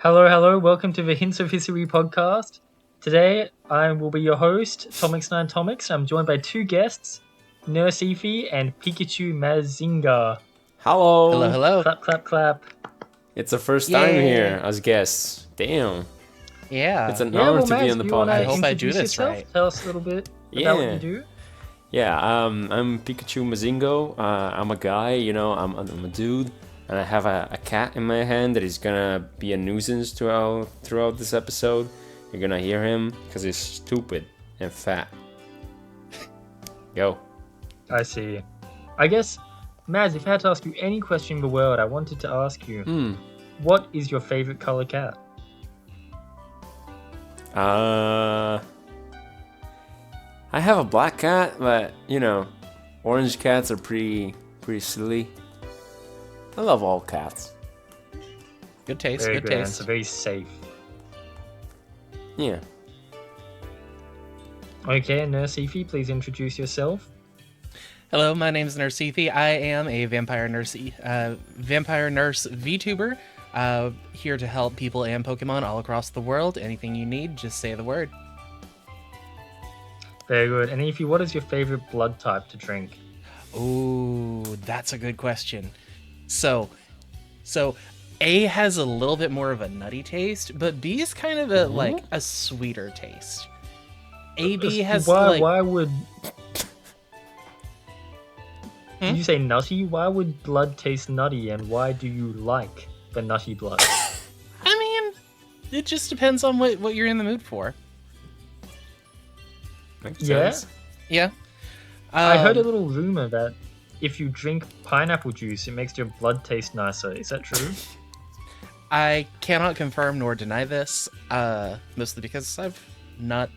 Hello, hello. Welcome to the Hints of Hisui podcast. Today, I will be your host, Tomix9 Tomix. I'm joined by two guests, Nurse Efi and Pikachu Mazinga. Hello. Hello, hello. Clap, clap, clap. It's the first time Yay. here as guests. Damn. Yeah. It's an honor to be Maz, on the do you wanna I hope podcast. I do introduce this yourself? right. Tell us a little bit about what you do. Yeah, I'm Pikachu Mazingo. I'm a guy, I'm a dude, and I have a cat in my hand that is gonna be a nuisance throughout this episode. You're gonna hear him because he's stupid and fat. Go. I see. I guess, Maz, if I had to ask you any question in the world, I wanted to ask you, what is your favorite color cat? I have a black cat, but orange cats are pretty silly. I love all cats. Good taste, Very good good taste. answer, very safe. Yeah. Okay, Nurse Efi, please introduce yourself. Hello, my name is Nurse Efi. I am a vampire nurse VTuber, here to help people and Pokemon all across the world. Anything you need, just say the word. Very good. And Efi, what is your favorite blood type to drink? Ooh, that's a good question. So A has a little bit more of a nutty taste, but B is kind of a sweeter taste. AB has why would Did you say nutty? Why would blood taste nutty, and why do you like the nutty blood? I mean, it just depends on what you're in the mood for. Makes Yeah? sense. Yeah. I heard a little rumor that if you drink pineapple juice, it makes your blood taste nicer. Is that true? I cannot confirm nor deny this, mostly because I've not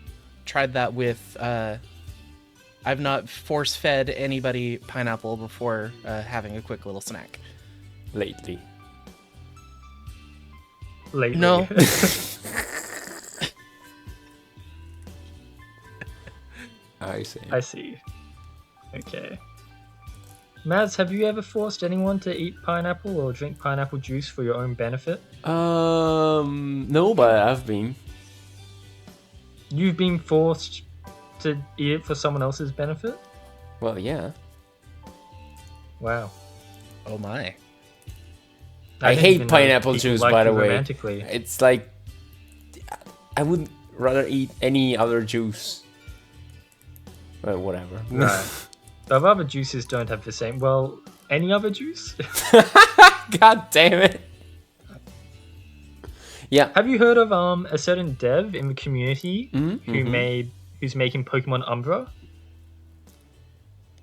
tried that with, I've not force-fed anybody pineapple before having a quick little snack. Lately. Lately. No. I see. I see. Okay. Maz, have you ever forced anyone to eat pineapple or drink pineapple juice for your own benefit? No, but I've been. You've been forced to eat it for someone else's benefit? Well, yeah. Wow. Oh my. I didn't hate even know pineapple people juice, liked by the it way. romantically. It's like I would rather eat any other juice. Well, whatever. Right. The other juices don't have the same. Well, any other juice? God damn it. Yeah. Have you heard of a certain dev in the community Mm-hmm. who's making Pokemon Umbra?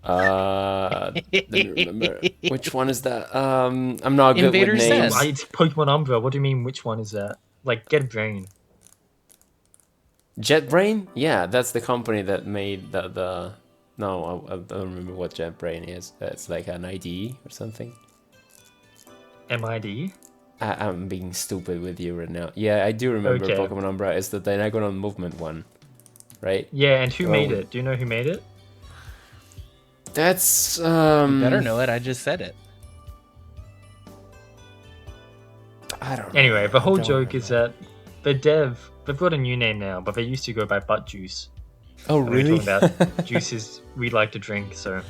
Let me remember. Which one is that? I'm not good Invader with names. Zen. It's Pokemon Umbra. What do you mean? Which one is that? Like, get a brain. JetBrain? Yeah, that's the company that made the. No, I don't remember what JetBrain is. It's like an IDE or something. MID. I'm being stupid with you right now. Yeah, I do remember Okay. Pokemon Umbra. It's the diagonal movement one, right? Yeah, and who made Oh. it? Do you know who made it? That's You better know it, I just said it. I don't know. Anyway, the whole Don't joke is remember. that the dev, they've got a new name now, but they used to go by Butt Juice. Oh, And we're really? talking about juices we like to drink, so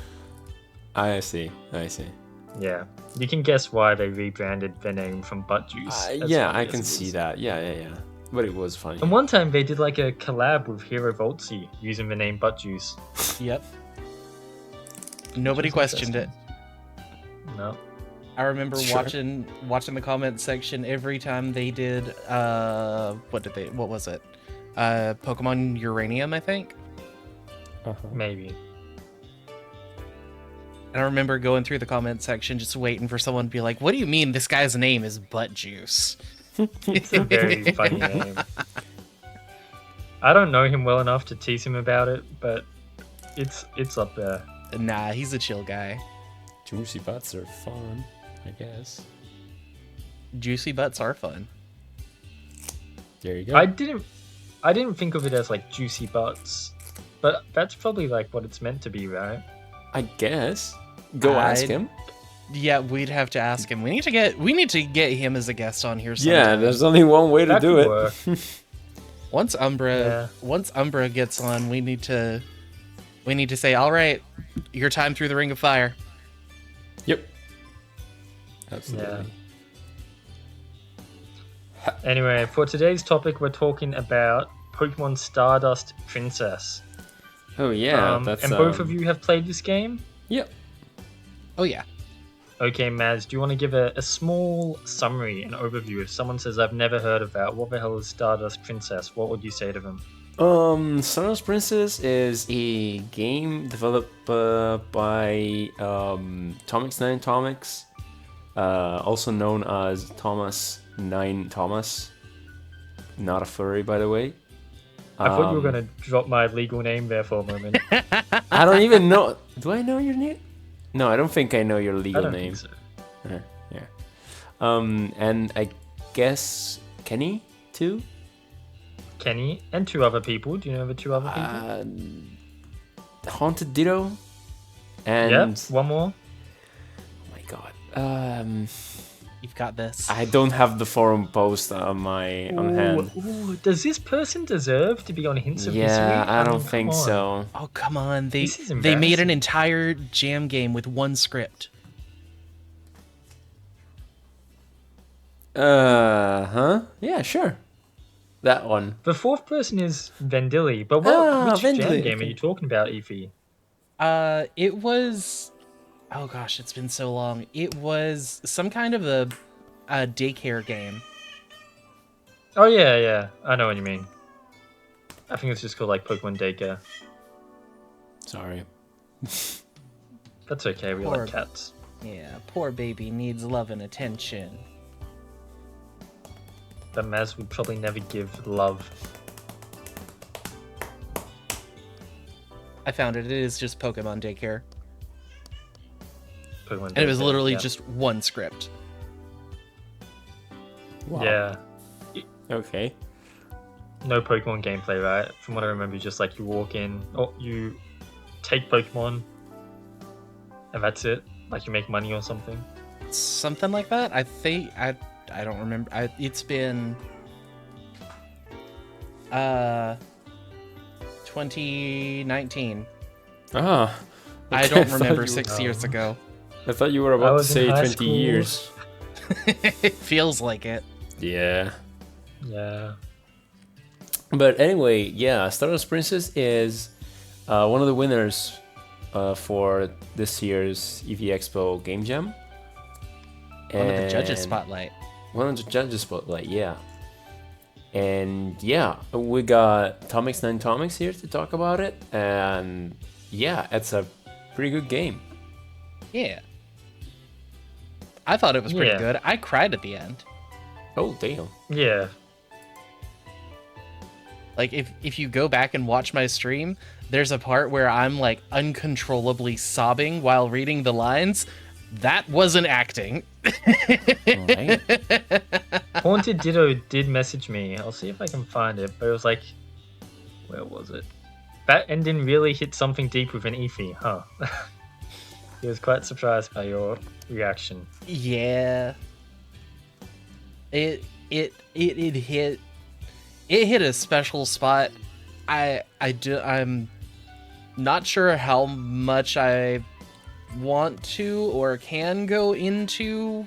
I see. yeah. You can guess why they rebranded their name from Butt Juice. as Yeah, funny I as can it see is. that. Yeah. But it was funny. And one time they did like a collab with Hero Voltsy using the name Butt Juice. Yep. Nobody Which is questioned it. interesting. No. I remember Sure. watching the comment section every time they did what was it? Pokemon Uranium, I think. Uh-huh. Maybe. And I remember going through the comment section just waiting for someone to be like, "What do you mean this guy's name is Butt Juice?" It's a very funny name. I don't know him well enough to tease him about it, but it's up there. Nah, he's a chill guy. Juicy butts are fun, I guess. Juicy butts are fun. There you go. I didn't think of it as like juicy butts, but that's probably like what it's meant to be, right? I guess. Go ask I'd- him. Yeah, we'd have to ask him. We need to get him as a guest on here sometime. Yeah, there's only one way to That do could it. work. Once Umbra gets on, we need to say, all right, your time through the Ring of Fire. Yep. Absolutely. Anyway, for today's topic, we're talking about Pokemon Stardust Princess. Oh yeah, that's. And both of you have played this game? Yep. Oh yeah. Okay, Maz, do you want to give a small summary, an overview? If someone says, I've never heard of that, what the hell is Stardust Princess? What would you say to them? Stardust Princess is a game developed by Tomix 9 Tomix, also known as Thomas 9 Thomas. Not a furry, by the way. I thought you were going to drop my legal name there for a moment. I don't even know. Do I know your name? No, I don't think I know your I legal don't name. think so. Yeah. And I guess Kenny too. Kenny and two other people. Do you know the two other people? Haunted Ditto. And Yep, one more. oh my god. You've got this. I don't have the forum post on hand. Ooh, does this person deserve to be on Hints of Yeah, Hisui? I don't mean, think come on. so. Oh, come on. This is They made embarrassing. an entire jam game with one script. Huh? Yeah, sure. That one. The fourth person is Vendilli, but which Vendilli, jam game okay. are you talking about, Efi? It was... Oh gosh, it's been so long. It was some kind of a daycare game. Oh yeah, I know what you mean. I think it's just called like Pokemon Daycare. Sorry. That's okay, we Poor- like cats. Yeah, poor baby needs love and attention. But Maz would probably never give love. I found it. It is just Pokemon Daycare. Pokemon And it was Daycare, literally yeah. just one script. Wow. Yeah. Okay. No Pokemon gameplay, right? From what I remember, just like you walk in, you take Pokemon, and that's it. Like you make money or something. Something like that. I think I don't remember. It's been 2019. Ah. I okay, don't thought remember you- 6 years ago. I thought you were I about to was in say high 20 school. years. It feels like it. Yeah. Yeah. But anyway, yeah, Stardust Princess is one of the winners for this year's EV Expo Game Jam. One of the judges And- spotlight. One of the judges spotlight, yeah. And yeah, we got Tomix 9 Tomix here to talk about it. And yeah, it's a pretty good game. Yeah. I thought it was pretty Yeah. good. I cried at the end. Oh, damn. Yeah. Like if you go back and watch my stream, there's a part where I'm like uncontrollably sobbing while reading the lines. That wasn't acting. Alright. Haunted Ditto did message me. I'll see if I can find it. But it was like, where was it? That ending really hit something deep with an Efi, huh? He was quite surprised by your reaction. Yeah. It hit a special spot. I'm not sure how much I want to or can go into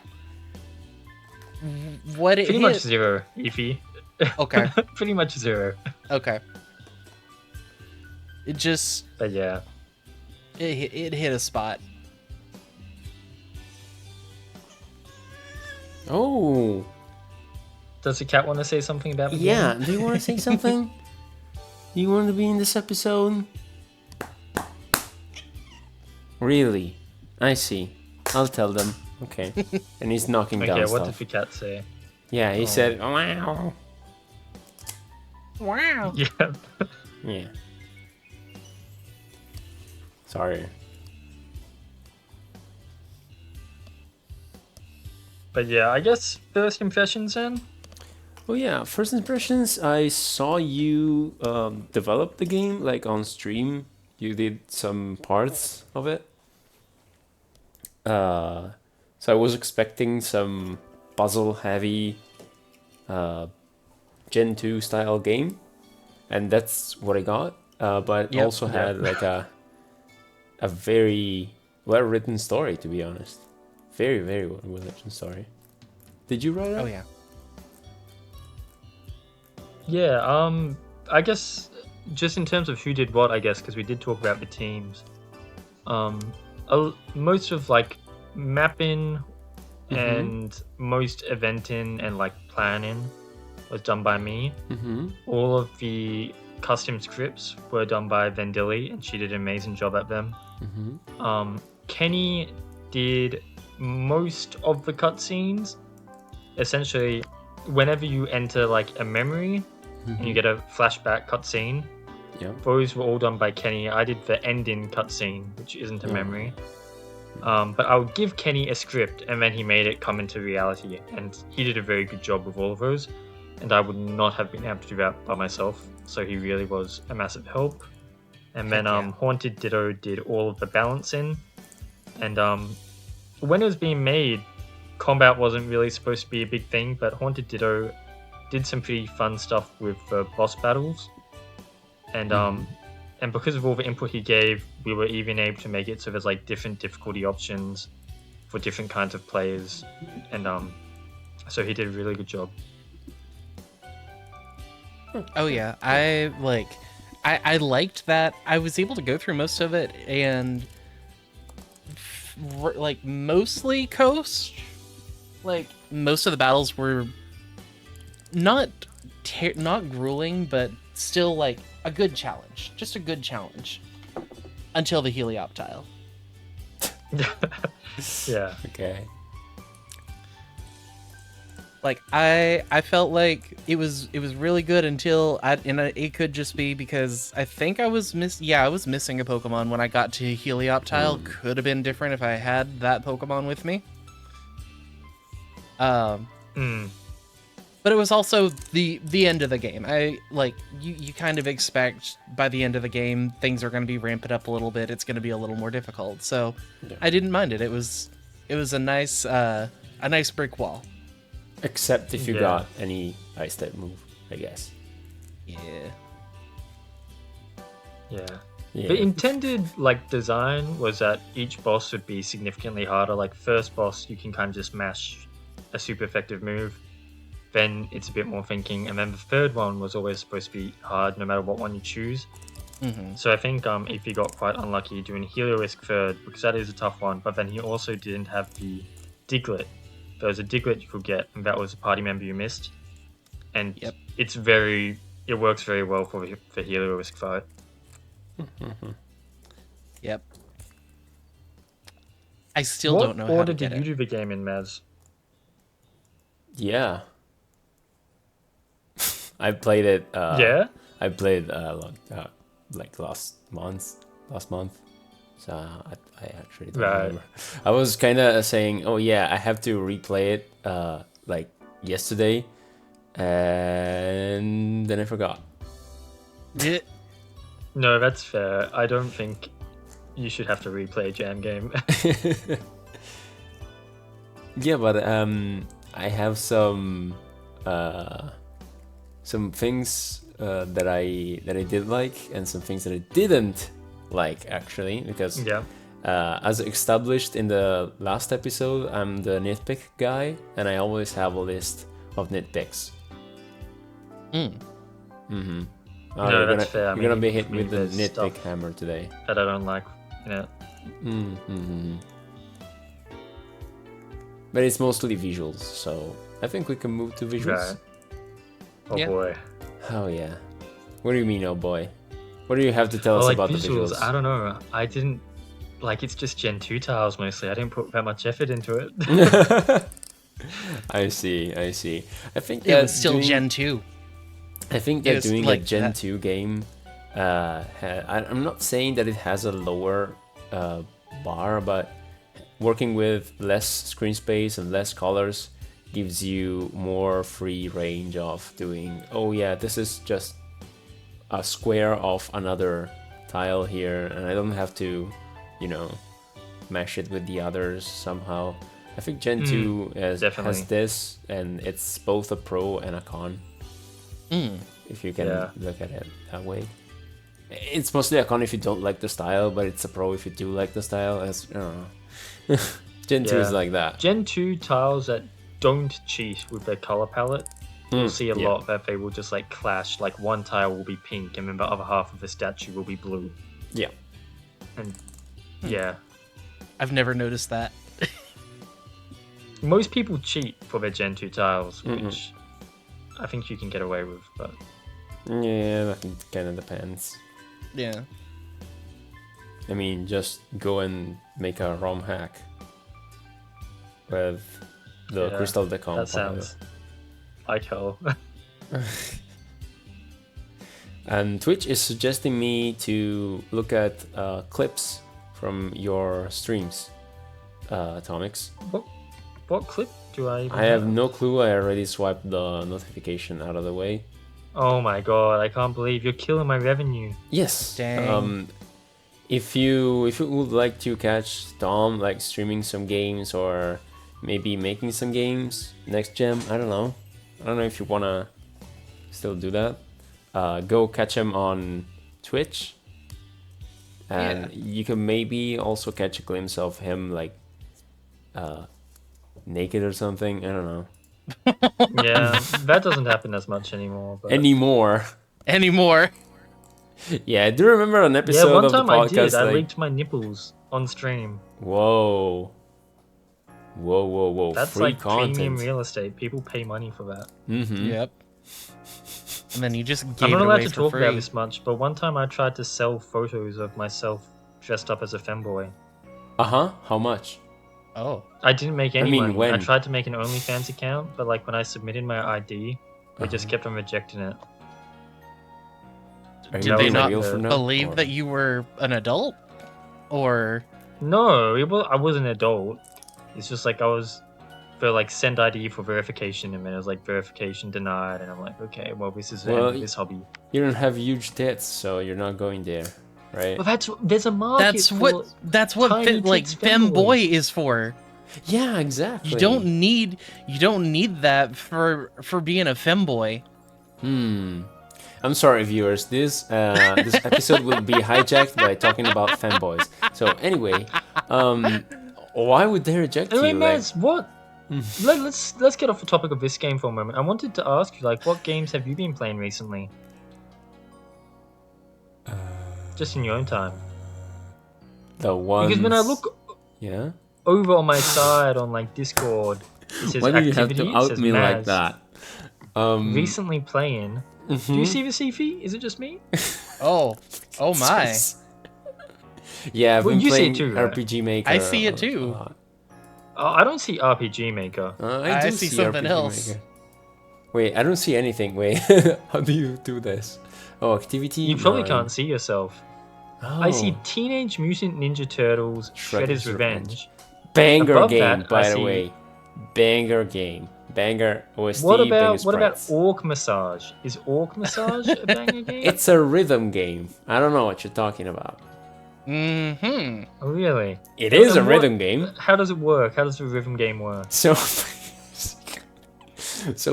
what it Pretty hit. much zero, Efi. Okay. Pretty much zero. Okay. It just But yeah. it hit a spot. Oh, Does the cat want to say something about the yeah. game? Do you want to say something? Do you want to be in this episode? Really? I see. I'll tell them. Okay. And he's knocking Okay, down what stuff. did the cat say? Yeah, he Oh. said, wow. Wow. Yeah. Yeah. Sorry. But yeah, I guess first impressions then? Oh yeah, first impressions, I saw you develop the game, like on stream. You did some parts of it. So I was expecting some puzzle-heavy Gen 2 style game, and that's what I got. But it also had like a very well-written story, to be honest. Very, very well-written story. Did you write it? Oh yeah. Yeah, I guess just in terms of who did what, I guess, because we did talk about the teams. Most of like mapping and most eventing and like planning was done by me. All of the custom scripts were done by Vendilli, and she did an amazing job at them. Kenny did most of the cutscenes. Essentially, whenever you enter like a memory and you get a flashback cutscene, those were all done by Kenny. I did the ending cutscene, which isn't a memory. But I would give Kenny a script, and then he made it come into reality, and he did a very good job with all of those, and I would not have been able to do that by myself, so he really was a massive help. And then Haunted Ditto did all of the balancing, and when it was being made, combat wasn't really supposed to be a big thing, but Haunted Ditto did some pretty fun stuff with boss battles, and because of all the input he gave, we were even able to make it so there's like different difficulty options for different kinds of players, and so he did a really good job. Oh yeah, I liked that I was able to go through most of it and like mostly coast. Like most of the battles were not grueling, but still like a good challenge, just a good challenge until the Helioptile. Yeah. Okay. Like I felt like it was really good until it could just be because I think I was missing a Pokemon when I got to Helioptile. Could have been different if I had that Pokemon with me. But it was also the end of the game. You kind of expect by the end of the game things are going to be ramped up a little bit. It's going to be a little more difficult. So I didn't mind it. It was a nice brick wall. Except if you got any ice type move, I guess. Yeah. The intended like design was that each boss would be significantly harder. Like first boss, you can kind of just mash a super effective move. Then it's a bit more thinking, and then the third one was always supposed to be hard, no matter what one you choose. So I think if he got quite unlucky doing Heliolisk third, because that is a tough one. But then he also didn't have the Diglett. There was a Diglett you could get, and that was a party member you missed. And it works very well for Heliolisk fight. Yep. I still don't know how to get it. What order did you do the game in, Maz? Yeah. I played it. I played like last month. So I actually don't remember. I was kind of saying, oh yeah, I have to replay it like yesterday, and then I forgot. No, that's fair. I don't think you should have to replay a jam game. Yeah, but I have some things that I did like, and some things that I didn't like, actually, because as established in the last episode, I'm the nitpick guy, and I always have a list of nitpicks. No, that's fair. You're gonna be hit with the nitpick hammer today. That I don't like, But it's mostly visuals, so I think we can move to visuals. Right. Oh boy. Oh yeah. What do you mean, oh boy? What do you have to tell us about visuals, the visuals? I don't know. I didn't it's just Gen 2 tiles mostly. I didn't put that much effort into it. I see. I think it was still Gen 2. I think that doing like a Gen 2 game, I'm not saying that it has a lower bar, but working with less screen space and less colors gives you more free range of doing, oh yeah, this is just a square of another tile here, and I don't have to, mash it with the others somehow. I think Gen 2 has definitely. this, and it's both a pro and a con. If you can look at it that way. It's mostly a con if you don't like the style, but it's a pro if you do like the style. As I don't know. Gen 2 is like that. Gen 2 tiles that don't cheat with their color palette, you'll see a lot that they will just like clash. Like one tile will be pink, and then the other half of the statue will be blue. Yeah. And I've never noticed that. most people cheat for their Gen 2 tiles, which I think you can get away with, but yeah, that kind of depends. Yeah. I mean, just go and make a ROM hack with the crystal decomp. That sounds like hell. And Twitch is suggesting me to look at clips from your streams, Atomics. What clip do I even I have no clue. I already swiped the notification out of the way. Oh my god, I can't believe you're killing my revenue. Yes. Dang. If you would like to catch Dom like streaming some games or maybe making some games next gem, I don't know if you wanna still do that. Go catch him on Twitch, and you can maybe also catch a glimpse of him like naked or something. I don't know. Yeah, that doesn't happen as much anymore. But... Anymore. Yeah, I do remember an episode one of the time podcast. I leaked my nipples on stream. Whoa. That's free like content. premium real estate. People pay money for that. Yep. And then you just gave I'm not it allowed away to for talk free. about this much, but one time I tried to sell photos of myself dressed up as a femboy. How much? Oh. I didn't make any mean, money. when? I tried to make an OnlyFans account, but like when I submitted my ID, they just kept on rejecting it. Are you Did they being not real for now, believe or- that you were an adult? Or No, I was an adult. It's just like I was for like send ID for verification, and then it was like verification denied, and I'm like, okay, well this is the end of this hobby. You don't have huge tits, so you're not going there, right? Well, there's a market. that's what tiny like tits femboy is for. Yeah, exactly. You don't need that for being a femboy. I'm sorry, viewers. This episode will be hijacked by talking about fanboys. So anyway, why would they reject Anyway, you? Maz, what? Let's get off the topic of this game for a moment. I wanted to ask you, like, what games have you been playing recently? Just in your own time. The ones. Because when I look over on my side on like Discord, it says Why do you have activity. to It out says me like Maz. that? Recently playing. Do you see the CF? Is it just me? Oh my. Yeah, I've Well, been you see playing it too, right? RPG Maker. I see it too. I don't see RPG Maker. I I do see something RPG else. Maker. Wait, I don't see anything. Wait, how do you do this? Oh, activity. You probably 9. can't see yourself. Oh. I see Teenage Mutant Ninja Turtles: Shredder's Shredder's Revenge. Banger Above game, that, by I the see- way. Banger game. Banger OST. What banger about sprites. Orc Massage? Is Orc Massage a banger game? It's a rhythm game. I don't know what you're talking about. Mm-hmm. Oh, really? It is a And rhythm game. How does it work? How does the rhythm game work? So,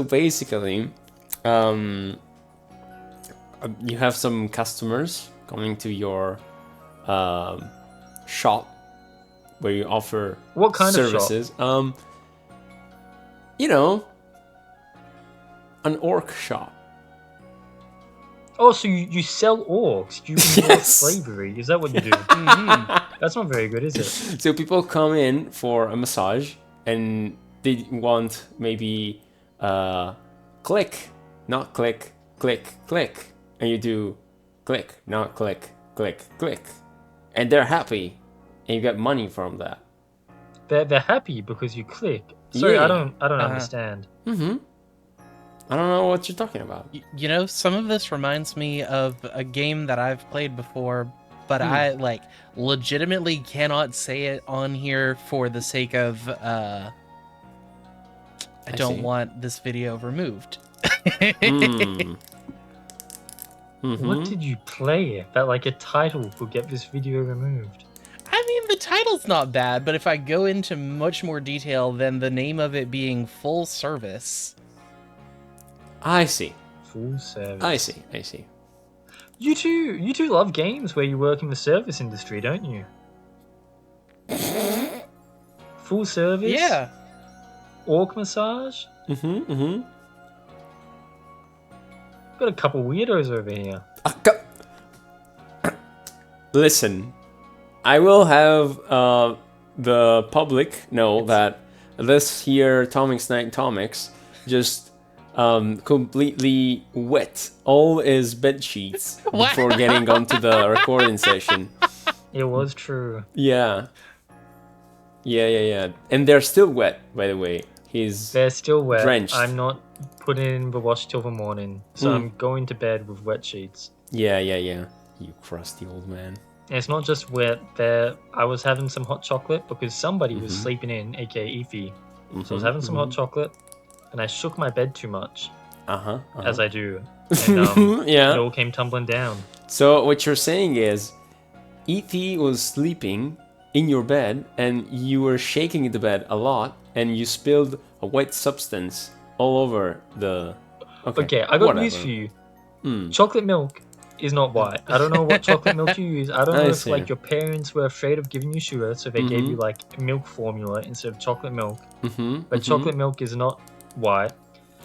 basically, you have some customers coming to your shop where you offer What kind of shop? services. You know, an orc shop. Oh, so you sell orcs? You import Yes. slavery? Is that what you do? That's not very good, is it? So people come in for a massage and they want maybe click, not click, click, click. And you do click, not click, click, click. And they're happy. And you get money from that. They're happy because you click. Sorry, Yeah. I don't understand. I don't know what you're talking about. You know, some of this reminds me of a game that I've played before, but I like legitimately cannot say it on here for the sake of I don't see. want this video removed. What did you play that like a title could get this video removed? I mean, the title's not bad, but if I go into much more detail than the name of it being full service. I see. Full service. I see. You two love games where you work in the service industry, don't you? Full service? Yeah. Orc massage? Mm-hmm. Got a couple weirdos over here. Listen, I will have the public know that this here Tomix Night Tomix just completely wet all his bed sheets before getting onto the recording session. It was true. Yeah. And they're still wet, by the way. They're still wet. Drenched. I'm not putting it in the wash till the morning, so I'm going to bed with wet sheets. Yeah. You crusty old man. And it's not just wet. I was having some hot chocolate because somebody was sleeping in, aka Efi. So I was having some hot chocolate, and I shook my bed too much, as I do, and it all came tumbling down. So what you're saying is, E.T. was sleeping in your bed, and you were shaking the bed a lot, and you spilled a white substance all over the... Okay, I got news for you. Chocolate milk is not white. I don't know what chocolate milk you use. I don't know if like your parents were afraid of giving you sugar, so they gave you like milk formula instead of chocolate milk. But chocolate milk is not white.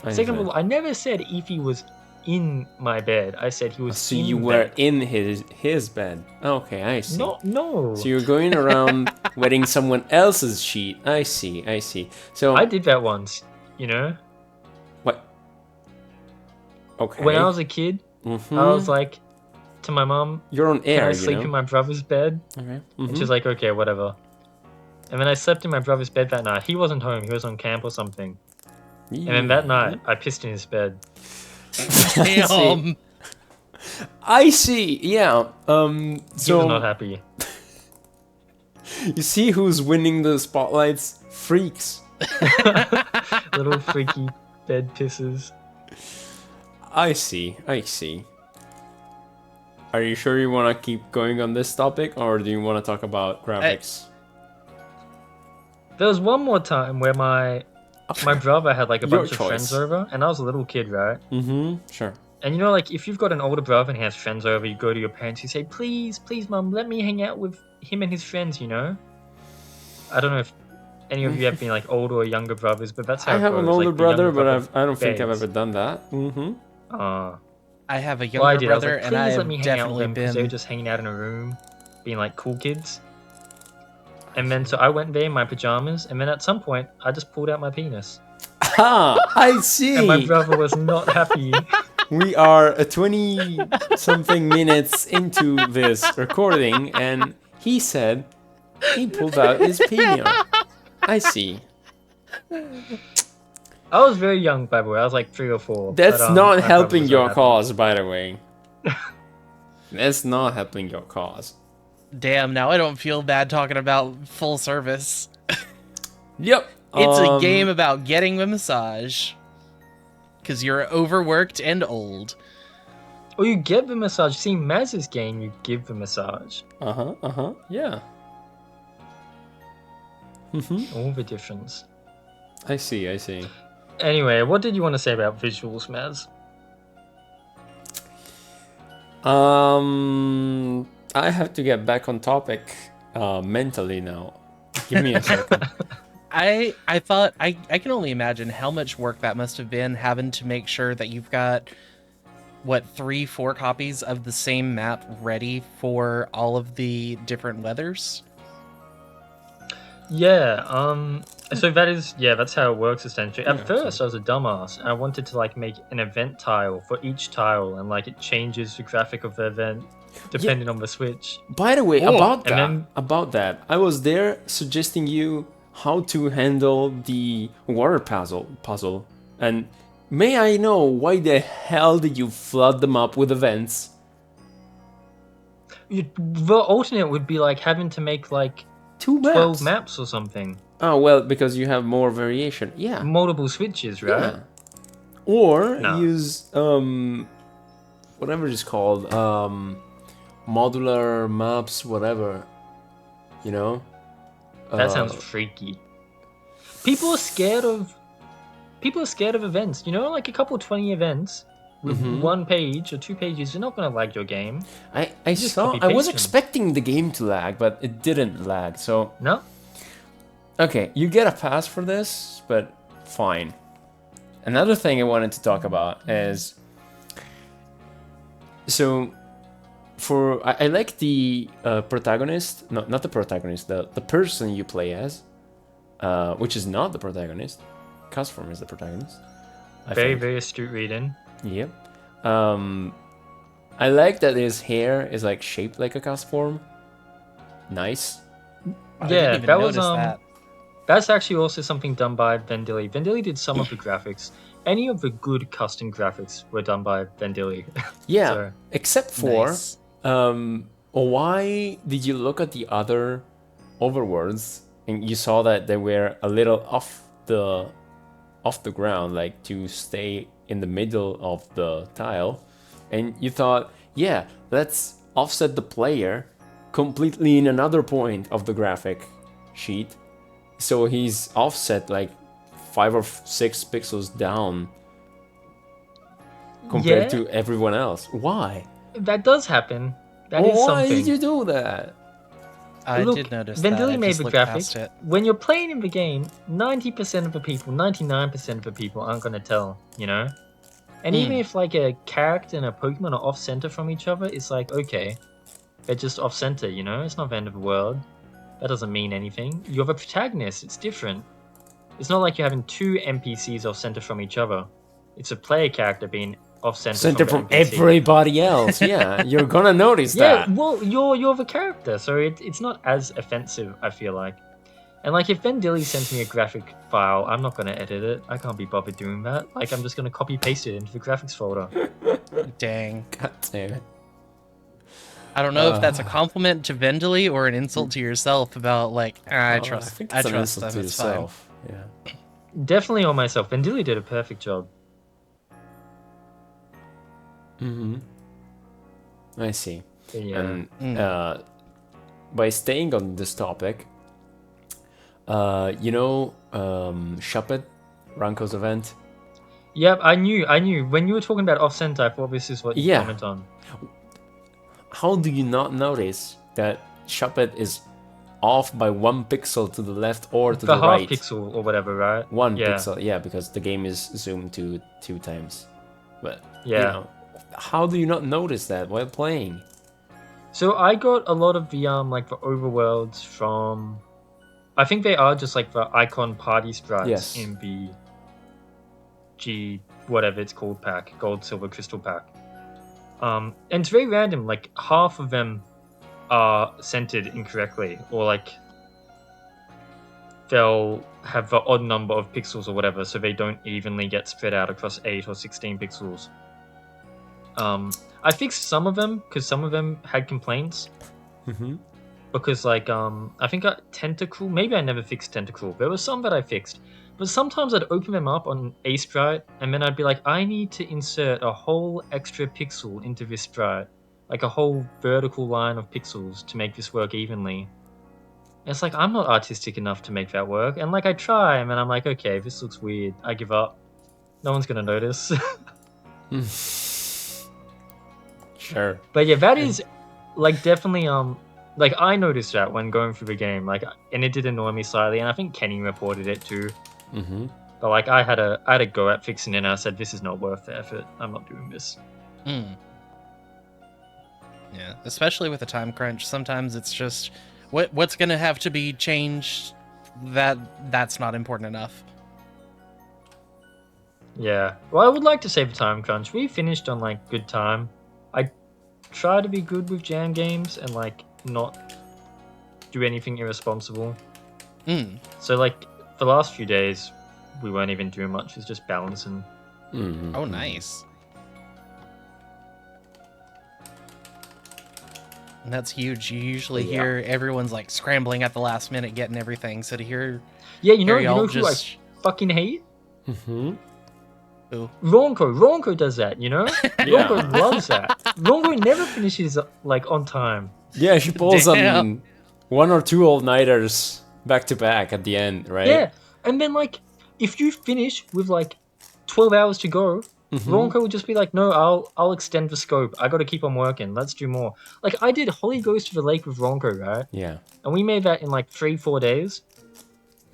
Second of all, I never said Efi was in my bed. I said he was so in you were in his bed. Okay, I see. No. So you're going around wetting someone else's sheet. I see. So I did that once, you know? What? Okay. When I was a kid, I was like to my mom, "You're on air, can I sleep in my brother's bed?" Okay. And she's like, "Okay, whatever." And then I slept in my brother's bed that night. He wasn't home. He was on camp or something. And then that night, I pissed in his bed. Damn. I see. Yeah. He So was not happy. You see who's winning the spotlights? Freaks. Little freaky bed pisses. I see. Are you sure you want to keep going on this topic, or do you want to talk about graphics? There was one more time where my brother had like a bunch of choice. friends over, and I was a little kid, right? Sure. And you know, like if you've got an older brother and he has friends over, you go to your parents, you say, "Please, mum, let me hang out with him and his friends." You know. I don't know if any of you have been like older or younger brothers, but that's how I it have goes. an older like, the brother, younger but I don't think I've begs. ever done that. I have a Well, I younger did. I was brother, like, and I please let have me hang out with definitely them because they were been. just hanging out in a room, being like cool kids. And then so I went there in my pajamas, and then at some point I just pulled out my penis, I see. and my brother was not happy. We are 20-something minutes into this recording, and he said he pulled out his penis. I see. I was very young, by the way. I was like 3 or 4. That's but, not my brother helping was your not happy. cause, by the way. That's not helping your cause. Damn, now I don't feel bad talking about full service. Yep. It's a game about getting a massage. Because you're overworked and old. Or you give the massage. See, Maz's game, you give the massage. Yeah. All the difference. I see. Anyway, what did you want to say about visuals, Maz? I have to get back on topic mentally now. Give me a second. I thought I can only imagine how much work that must have been having to make sure that you've got 3-4 copies of the same map ready for all of the different weathers. Yeah, so that's how it works essentially. At first I was a dumbass. I wanted to like make an event tile for each tile, and like it changes the graphic of the event depending on the switch. By the way, about that, I was there suggesting you how to handle the water puzzle. And may I know why the hell did you flood them up with events? The alternate would be like having to make like 12 maps or something. Oh, well, because you have more variation. Yeah. Multiple switches, right? Yeah. Or use whatever it's called, modular maps, whatever. You know? That sounds freaky. People are scared of events. You know, like a couple 20 events with one page or 2 pages. You're not gonna lag your game. I just saw. I copy-paste was them. expecting the game to lag, but it didn't lag. So No. okay, you get a pass for this, but fine. Another thing I wanted to talk about is so. I like the protagonist, not the protagonist, the person you play as, which is not the protagonist. Cosform is the protagonist. Very astute reading. Yep. I like that his hair is like shaped like a Cosform. Nice. I didn't even that was notice that. That's actually also something done by Vendilli. Vendilli did some of the graphics. Any of the good custom graphics were done by Vendilli. Yeah, So- except for Nice. why did you look at the other overworlds and you saw that they were a little off the ground, like to stay in the middle of the tile, and you thought, yeah, let's offset the player completely in another point of the graphic sheet, so he's offset like 5 or 6 pixels down compared Yeah. to everyone else. Why? That does happen. That is Why something. did you do that? I Look, did notice that. Vendilli I made just the looked graphic. past it. When you're playing in the game, 90% of the people, 99% of the people aren't going to tell, you know? And even if like a character and a Pokemon are off-center from each other, it's like, okay, they're just off-center, you know? It's not the end of the world. That doesn't mean anything. You're the protagonist. It's different. It's not like you're having 2 NPCs off-center from each other. It's a player character being off-center Center from from the NPC. everybody else. Yeah, you're gonna notice Yeah, that. well, you're the character, so it's not as offensive, I feel like. And like, if Vendilli sends me a graphic file, I'm not gonna edit it. I can't be bothered doing that. Like, I'm just gonna copy paste it into the graphics folder. Dang. God damn it. I don't know if that's a compliment to Vendilli or an insult to yourself about like, I trust. I think I it's an trust insult them. to It's fine. yourself. Yeah. Definitely on myself. Vendilli did a perfect job. I see. Yeah. And by staying on this topic, you know, Shuppet, Ranko's event. Yep, I knew. When you were talking about off-center, I thought this is what you Yeah. comment on. How do you not notice that Shuppet is off by 1 pixel to the left or to The the half right? pixel or whatever, right? 1 Yeah. pixel, yeah, because the game is zoomed to 2 times. But you Yeah. know, how do you not notice that while playing? So I got a lot of the like the overworlds from, I think they are just like the icon party sprites Yes. in the G whatever it's called pack, gold, silver, crystal pack. And it's very random. Like half of them are centered incorrectly, or like they'll have the odd number of pixels or whatever, so they don't evenly get spread out across 8 or 16 pixels. I fixed some of them because some of them had complaints. Because like I think Tentacle, maybe I never fixed Tentacle. There were some that I fixed, but sometimes I'd open them up on a sprite and then I'd be like, I need to insert a whole extra pixel into this sprite, like a whole vertical line of pixels to make this work evenly. And it's like, I'm not artistic enough to make that work, and like I try and then I'm like, okay, this looks weird, I give up. No one's gonna notice. Sure. But yeah, that is like definitely like I noticed that when going through the game, like, and it did annoy me slightly, and I think Kenny reported it too. But like I had a go at fixing it, and I said, this is not worth the effort. I'm not doing this. Yeah, especially with a time crunch. Sometimes it's just what's gonna have to be changed. That's not important enough. Yeah. Well, I would like to save the time crunch. We finished on like good time. I try to be good with jam games and like not do anything irresponsible. So like the last few days, we weren't even doing much. It was just balancing. Oh, nice. And that's huge. You usually hear everyone's like scrambling at the last minute, getting everything. So to hear, Yeah, you know y'all who I fucking hate? Who? Ronko does that, you know? Ronko loves that. Ronko never finishes like on time. Yeah, she pulls Damn. on 1 or 2 all-nighters back to back at the end, right? Yeah, and then like if you finish with like 12 hours to go, Ronko will just be like, no, I'll extend the scope. I got to keep on working. Let's do more. Like I did Holy Ghost of the Lake with Ronko, right? Yeah. And we made that in like 3-4 days.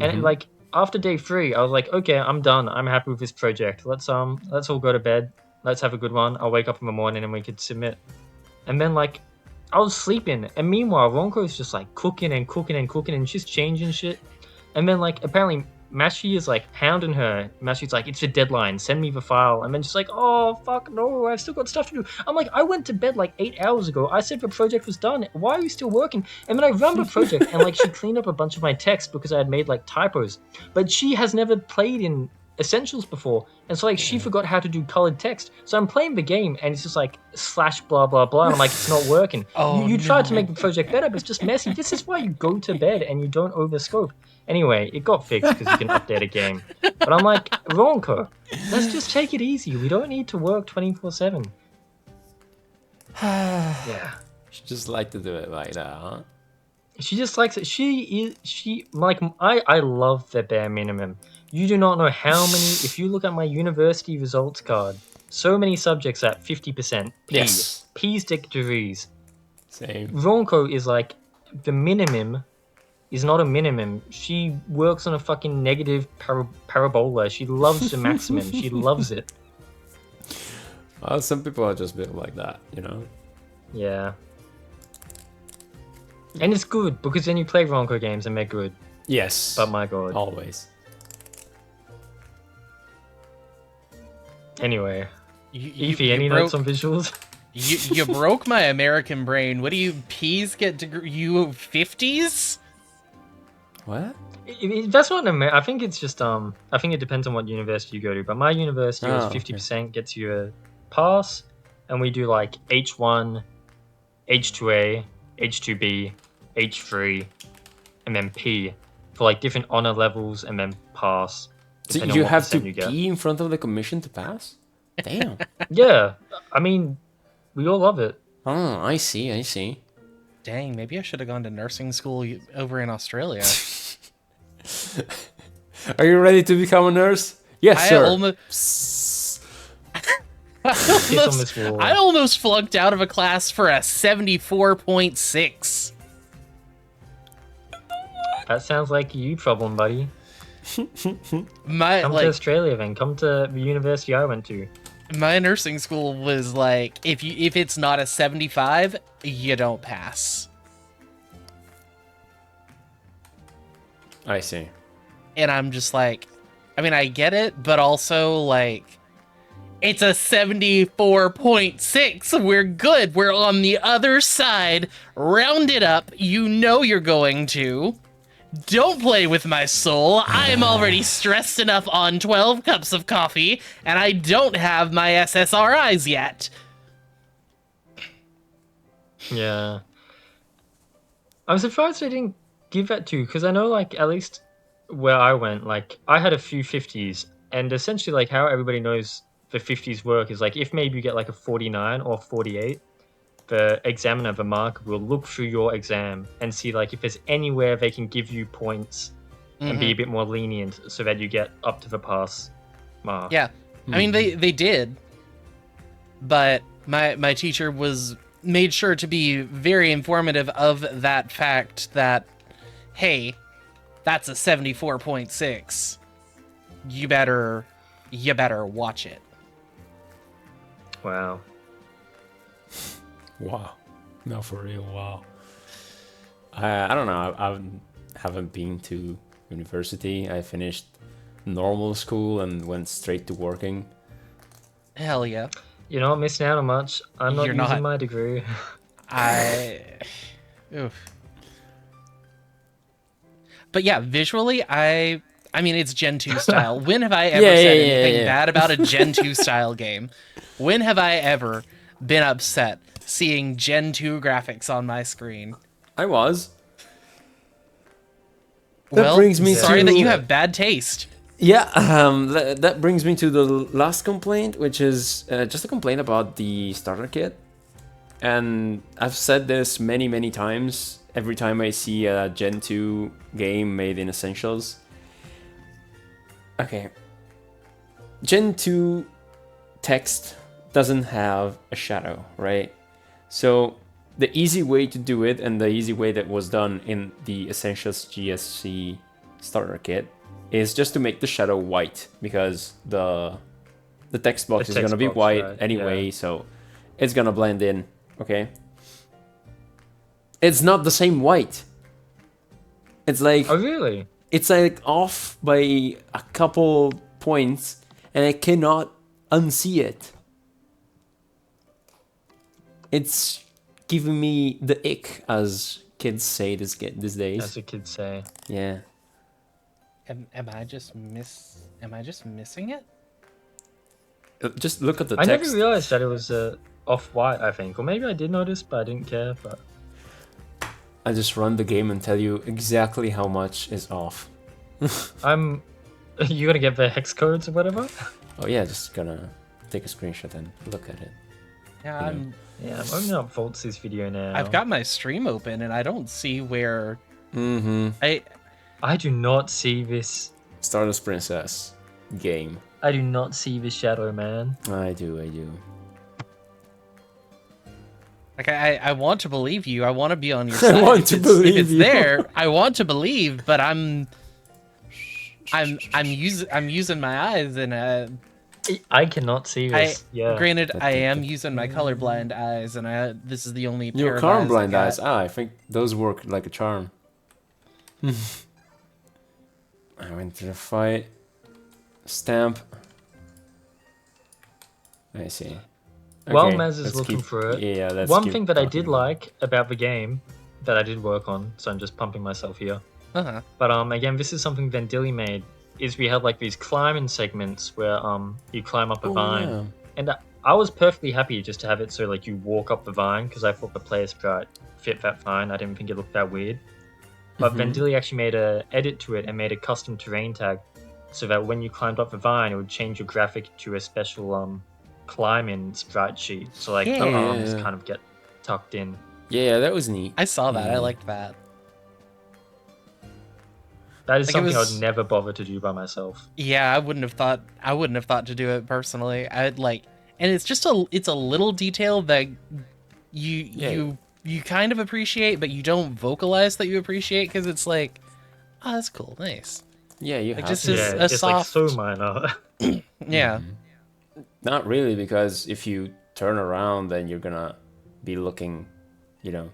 And like after day 3, I was like, okay, I'm done. I'm happy with this project. Let's all go to bed. Let's have a good one. I'll wake up in the morning and we could submit. And then like I was sleeping, and meanwhile Ronko's just like cooking and cooking and cooking, and she's changing shit. And then like apparently Mashi is like hounding her. Mashi's like, it's a deadline, send me the file. And then she's like, oh fuck no, I've still got stuff to do. I'm like, I went to bed like 8 hours ago. I said the project was done. Why are you still working? And then I run the project and like she cleaned up a bunch of my text because I had made like typos. But she has never played in Essentials before, and so like she forgot how to do colored text. So I'm playing the game and it's just like slash blah blah blah, and I'm like, it's not working. You tried to make the project better, but it's just messy. This is why you go to bed and you don't overscope. Anyway, it got fixed because you can update a game. But I'm like, Ronko, let's just take it easy. We don't need to work 24/7. Yeah. She just like to do it like that, huh? She just likes it. I love the bare minimum. You do not know how many, if you look at my university results card, so many subjects at 50%. P. Yes. P's degrees. Same. Ronko is like, the minimum is not a minimum. She works on a fucking negative parabola. She loves the maximum. She loves it. Well, some people are just built like that, you know? Yeah. And it's good, because then you play Ronko games and they're good. Yes. But my god. Always. Anyway. Eefy, any notes on visuals? You broke my American brain. What do you P's get degree? You 50s? What? That's not I think it's just I think it depends on what university you go to. But my university is 50% gets you a pass, and we do like H1, H2A, H2B, H3, and then P for like different honor levels, and then pass. So you have to be in front of the commission to pass? Damn. Yeah, I mean, we all love it. Oh, I see. Dang, maybe I should have gone to nursing school over in Australia. Are you ready to become a nurse? Yes, sir. I almost flunked out of a class for a 74.6. That sounds like a you problem, buddy. Come to Australia then. Come to the university I went to. My nursing school was like, if it's not a 75, you don't pass. I see. And I'm just like, I mean, I get it, but also like, it's a 74.6. We're good. We're on the other side. Round it up. You know you're going to. Don't play with my soul. I am already stressed enough on 12 cups of coffee, and I don't have my SSRIs yet. Yeah. I'm surprised they didn't give that to you, because I know, like, at least where I went, like, I had a few 50s, and essentially, like, how everybody knows the 50s work is, like, if maybe you get, like, a 49 or 48, the examiner, the marker, will look through your exam and see, like, if there's anywhere they can give you points and be a bit more lenient so that you get up to the pass mark. Yeah. I mean, they did, but my teacher made sure to be very informative of that fact that, hey, that's a 74.6. You better watch it. Wow. Wow. No, for real, wow. I don't know. I haven't been to university. I finished normal school and went straight to working. Hell yeah. You're not missing out on much. I'm not using my degree. Oof. But yeah, visually, I mean, it's Gen 2 style. When have I ever said anything bad about a Gen 2 style game? When have I ever been upset seeing Gen 2 graphics on my screen? I was. Well, sorry that you have bad taste. Yeah, that brings me to the last complaint, which is just a complaint about the starter kit. And I've said this many, many times. every time I see a Gen 2 game made in Essentials. Okay. Gen 2 text doesn't have a shadow, right? So the easy way to do it, and the easy way that was done in the Essentials GSC starter kit, is just to make the shadow white, because the text box is gonna be white anyway, so it's gonna blend in, okay? It's not the same white. It's like... Oh, really? It's like off by a couple points, and I cannot unsee it. It's giving me the ick, as kids say these days. As the kids say. Yeah. Am I just missing it? Just look at the I text. never realized that it was off-white, I think. Or maybe I did notice, but I didn't care. But I just run the game and tell you exactly how much is off. You gonna get the hex codes or whatever? Oh yeah, just gonna take a screenshot and look at it. Yeah, You know. Yeah, I'm opening up Volts' video now. I've got my stream open and I don't see where Mm-hmm. I do not see this. Stardust Princess game. I do not see this shadow, man. I do. Like I want to believe you. I want to be on your I side. want to believe if it's you. there, I want to believe, but I'm using my eyes and I cannot see this. granted I am using my colorblind eyes and this is the only pair Your of eyes colorblind I got. eyes. I think those work like a charm. I went to the fight. Stamp. I see. While Okay, Maz is let's looking keep- for it, yeah, let's one keep thing that I talking did about it. like about the game that I did work on, so I'm just pumping myself here. Uh-huh. But again, this is something Vendilli made. Is we had like these climbing segments where you climb up a vine, yeah. and I was perfectly happy just to have it so like you walk up the vine because I thought the player sprite fit that fine. I didn't think it looked that weird. But Vendilli actually made a edit to it and made a custom terrain tag, so that when you climbed up the vine, it would change your graphic to a special climbing sprite sheet. So like the arms Yeah. kind of get tucked in. Yeah, that was neat. I saw that. I Yeah. liked that. That is Like, it something I was- would never bother to do by myself. Yeah, I wouldn't have thought to do it personally. I'd like, and it's a little detail that you kind of appreciate, but you don't vocalize that you appreciate because it's like, oh, that's cool, nice. Yeah, you Like, have just to. as- Yeah, a it's soft- like so minor. Yeah, Not really, because if you turn around, then you're gonna be looking, you're gonna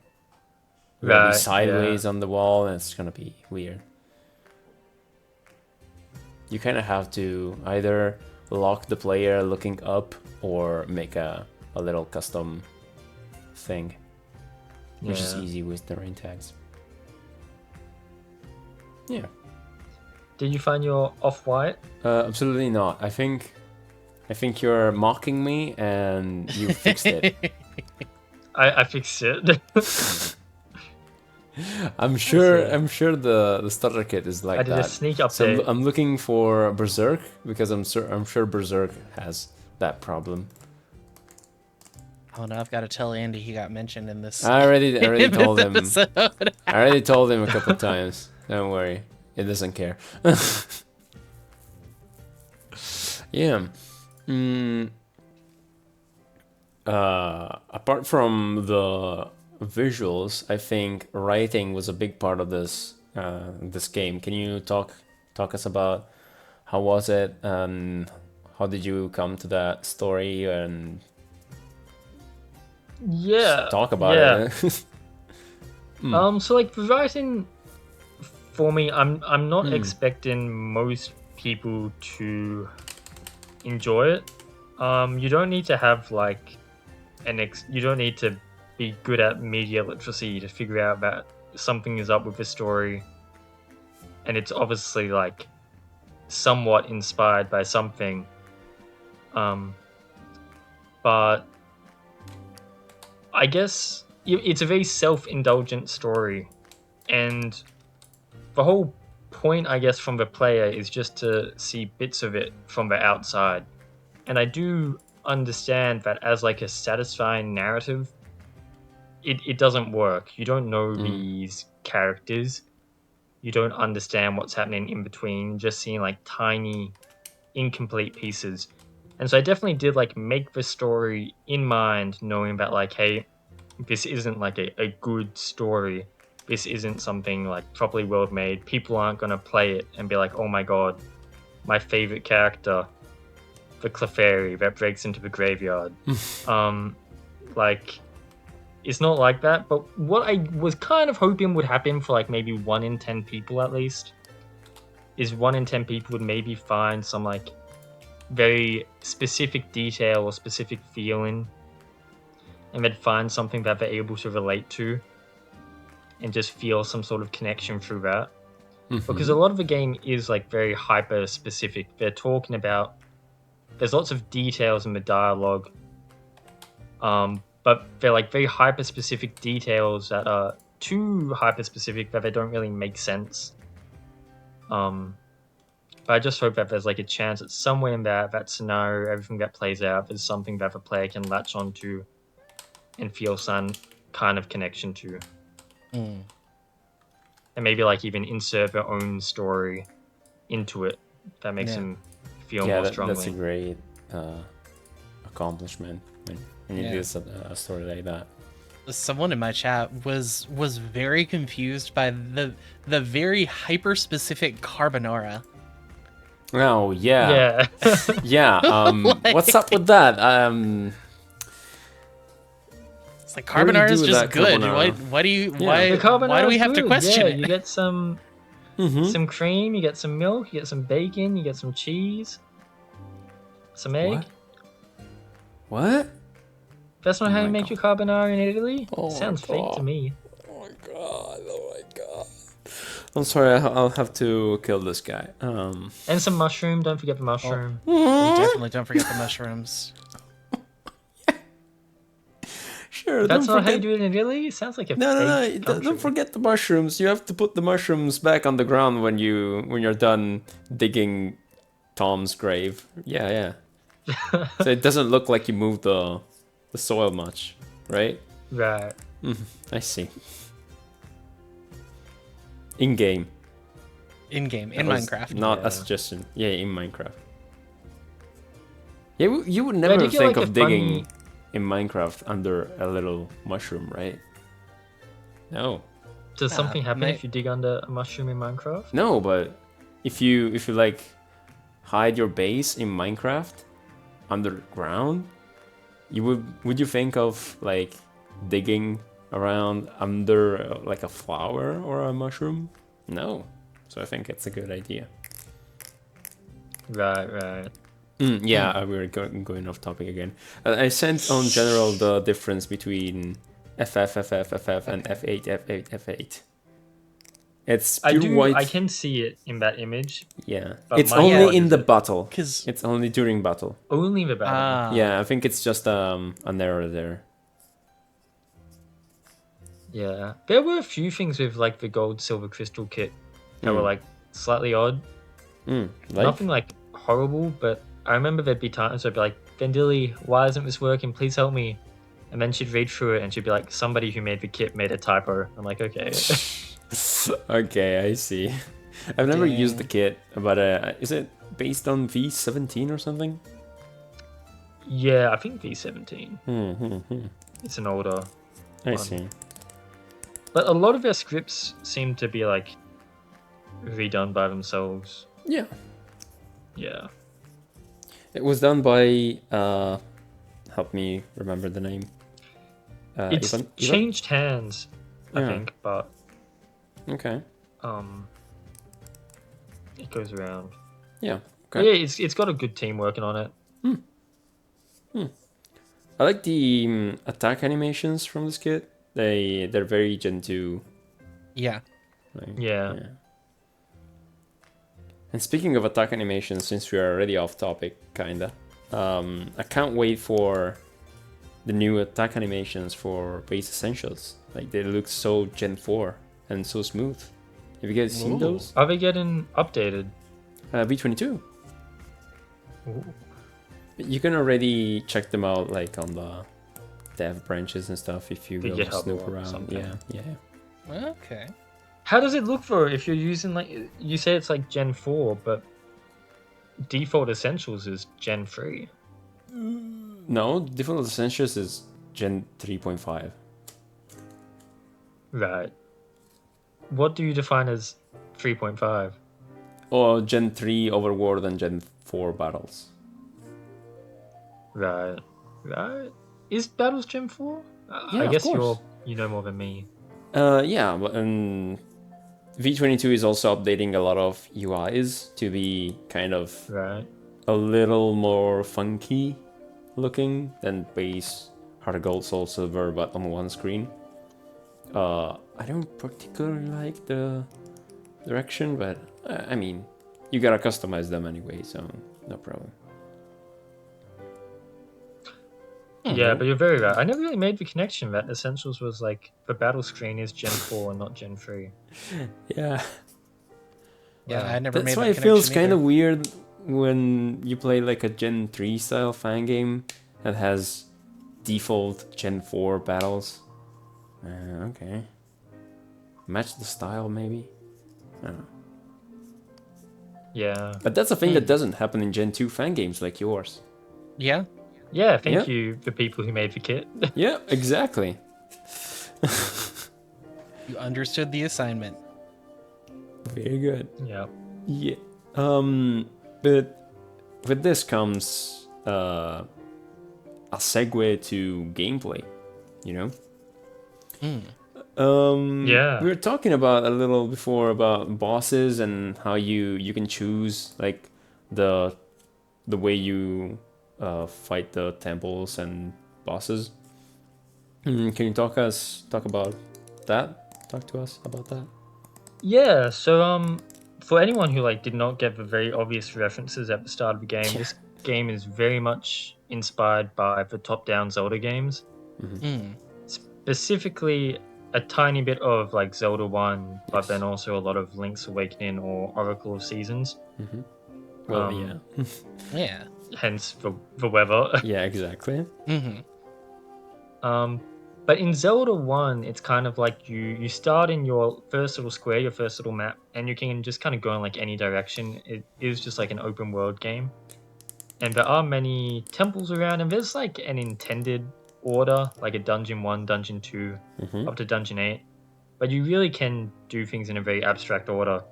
be Right, sideways on the wall, and it's gonna be weird. You kind of have to either lock the player looking up or make a little custom thing, which is Yeah. easy with the rain tags. Yeah. Did you find your off-white? Absolutely not. I think you're mocking me, and you fixed it. I fixed it. I'm sure the starter kit is like I did that. a sneak So update. I'm looking for Berserk, because I'm sure Berserk has that problem. Oh no, I've got to tell Andy he got mentioned in this. I already told him. episode. I already told him a couple times. Don't worry, he doesn't care. Yeah. Apart from the visuals, I think writing was a big part of this game. Can you talk us about how was it, and how did you come to that story, and Yeah. talk about yeah. it? So like the writing for me, I'm not expecting most people to enjoy it. You don't need to have like you don't need to be good at media literacy to figure out that something is up with the story, and it's obviously like somewhat inspired by something. But I guess it's a very self-indulgent story, and the whole point, I guess, from the player is just to see bits of it from the outside. And I do understand that as like a satisfying narrative, it doesn't work. You don't know these characters. You don't understand what's happening in between. Just seeing like tiny, incomplete pieces. And so I definitely did like make the story in mind, knowing that like, hey, this isn't like a good story. This isn't something like properly world made. People aren't gonna play it and be like, oh my god, my favorite character, the Clefairy that breaks into the graveyard. Like, it's not like that. But what I was kind of hoping would happen for like maybe 1 in 10 people at least is 1 in 10 people would maybe find some like very specific detail or specific feeling, and they'd find something that they're able to relate to and just feel some sort of connection through that. Because a lot of the game is like very hyper specific. They're talking about, there's lots of details in the dialogue, but they're like very hyper specific details that are too hyper specific that they don't really make sense. But I just hope that there's like a chance that somewhere in that scenario, everything that plays out, there's something that the player can latch onto and feel some kind of connection to. And maybe like even insert their own story into it that makes them feel more strongly. That's a great accomplishment when you do a story like that. Someone in my chat was very confused by the very hyper specific carbonara. Oh yeah, yeah. What's up with that? It's like carbonara is just good. Carbonara? Why do we have to good. question it? You get some cream, you get some milk, you get some bacon, you get some cheese, some egg. What? That's not how you make your carbonara in Italy? Sounds fake to me. Oh my god. I'm sorry, I'll have to kill this guy. And some mushroom, don't forget the mushroom. Definitely don't forget the mushrooms. Sure, that's not how you do it in Italy? It sounds like a No, don't forget the mushrooms. You have to put the mushrooms back on the ground when you're done digging Tom's grave. Yeah. So it doesn't look like you moved the soil much, right? Right. I see. In game. In Minecraft. Not a suggestion. Yeah, in Minecraft. Yeah, you would never think of digging in Minecraft under a little mushroom, right? No. Does something happen if you dig under a mushroom in Minecraft? No, but if you like hide your base in Minecraft underground, would you think of like digging around under like a flower or a mushroom? No. So I think it's a good idea. Right. We're going off topic again. I sent on general the difference between FF, and F8, F8, F8. It's pure white. I can see it in that image. Yeah, it's only in the battle. It's only during battle. Only the battle. Yeah, I think it's just an error there. Yeah, there were a few things with like the gold, silver, crystal kit that were like slightly odd. Nothing like horrible, but I remember there'd be times I'd be like, Vendilly, why isn't this working? Please help me. And then she'd read through it and she'd be like, somebody who made the kit made a typo. I'm like, okay. Okay, I see. I've never used the kit, but is it based on V17 or something? Yeah, I think V17. It's an older I see. But a lot of their scripts seem to be like redone by themselves. Yeah. It was done by help me remember the name. It's changed hands, I think, but okay. It goes around. Yeah. Okay. Yeah, it's got a good team working on it. I like the attack animations from this kit. They're very Gen 2. Yeah. Yeah. And speaking of attack animations, since we are already off topic, kinda, I can't wait for the new attack animations for base essentials. Like they look so Gen 4 and so smooth. Have you guys seen those? Are they getting updated? V22. Ooh. You can already check them out like on the dev branches and stuff if you The go GitHub snoop or around. something. Yeah. Okay. How does it look for if you're using like you say it's like Gen 4, but default essentials is Gen 3? No, default essentials is Gen 3.5. Right. What do you define as 3.5? Or Gen 3 Overworld and Gen 4 battles. Right. Is Battles Gen 4? Yeah, I of guess course. you know more than me. Yeah, and V22 is also updating a lot of UIs to be kind of Right. a little more funky looking than base Heart of Gold, Soul Silver, but on one screen. I don't particularly like the direction, but I mean, you gotta customize them anyway, so no problem. Yeah, but you're very right. I never really made the connection that Essentials was like the battle screen is Gen 4 and not Gen 3. Yeah. Yeah, Wow. I never That's made why that it feels connection kind of either. weird when you play like a Gen 3 style fan game that has default Gen 4 battles. Okay. Match the style, maybe? I don't know. Yeah. But that's a thing that doesn't happen in Gen 2 fan games like yours. Yeah. Yeah, thank Yeah. you, the people who made the kit. Yeah, exactly. You understood the assignment. Very good. Yeah. Yeah. But with this comes a segue to gameplay, you know? Yeah. We were talking about a little before about bosses and how you can choose like the way you fight the temples and bosses. Can you talk about that? Talk to us about that. Yeah, so for anyone who like did not get the very obvious references at the start of the game, this game is very much inspired by the top-down Zelda games. Specifically a tiny bit of like Zelda 1, but then also a lot of Link's Awakening or Oracle of Seasons. Well, yeah. Yeah. Hence the weather. Yeah, exactly. But in Zelda 1, it's kind of like you start in your first little square, your first little map, and you can just kind of go in like any direction. It is just like an open world game. And there are many temples around, and there's like an intended order, like a dungeon 1, dungeon 2, up to dungeon 8. But you really can do things in a very abstract order.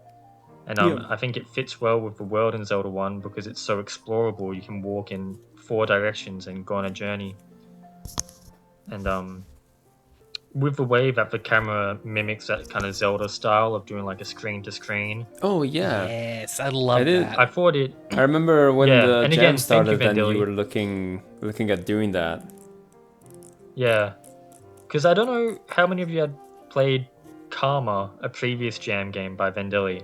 And Yeah. I think it fits well with the world in Zelda 1 because it's so explorable. You can walk in 4 directions and go on a journey. And with the way that the camera mimics that kind of Zelda style of doing like a screen to screen, Oh yeah. Yes, I love I did- that. I thought it. I remember when Yeah, the and jam again, thank you, started and you Vendilli. were looking at doing that. Yeah, because I don't know how many of you had played Karma, a previous jam game by Vendilli.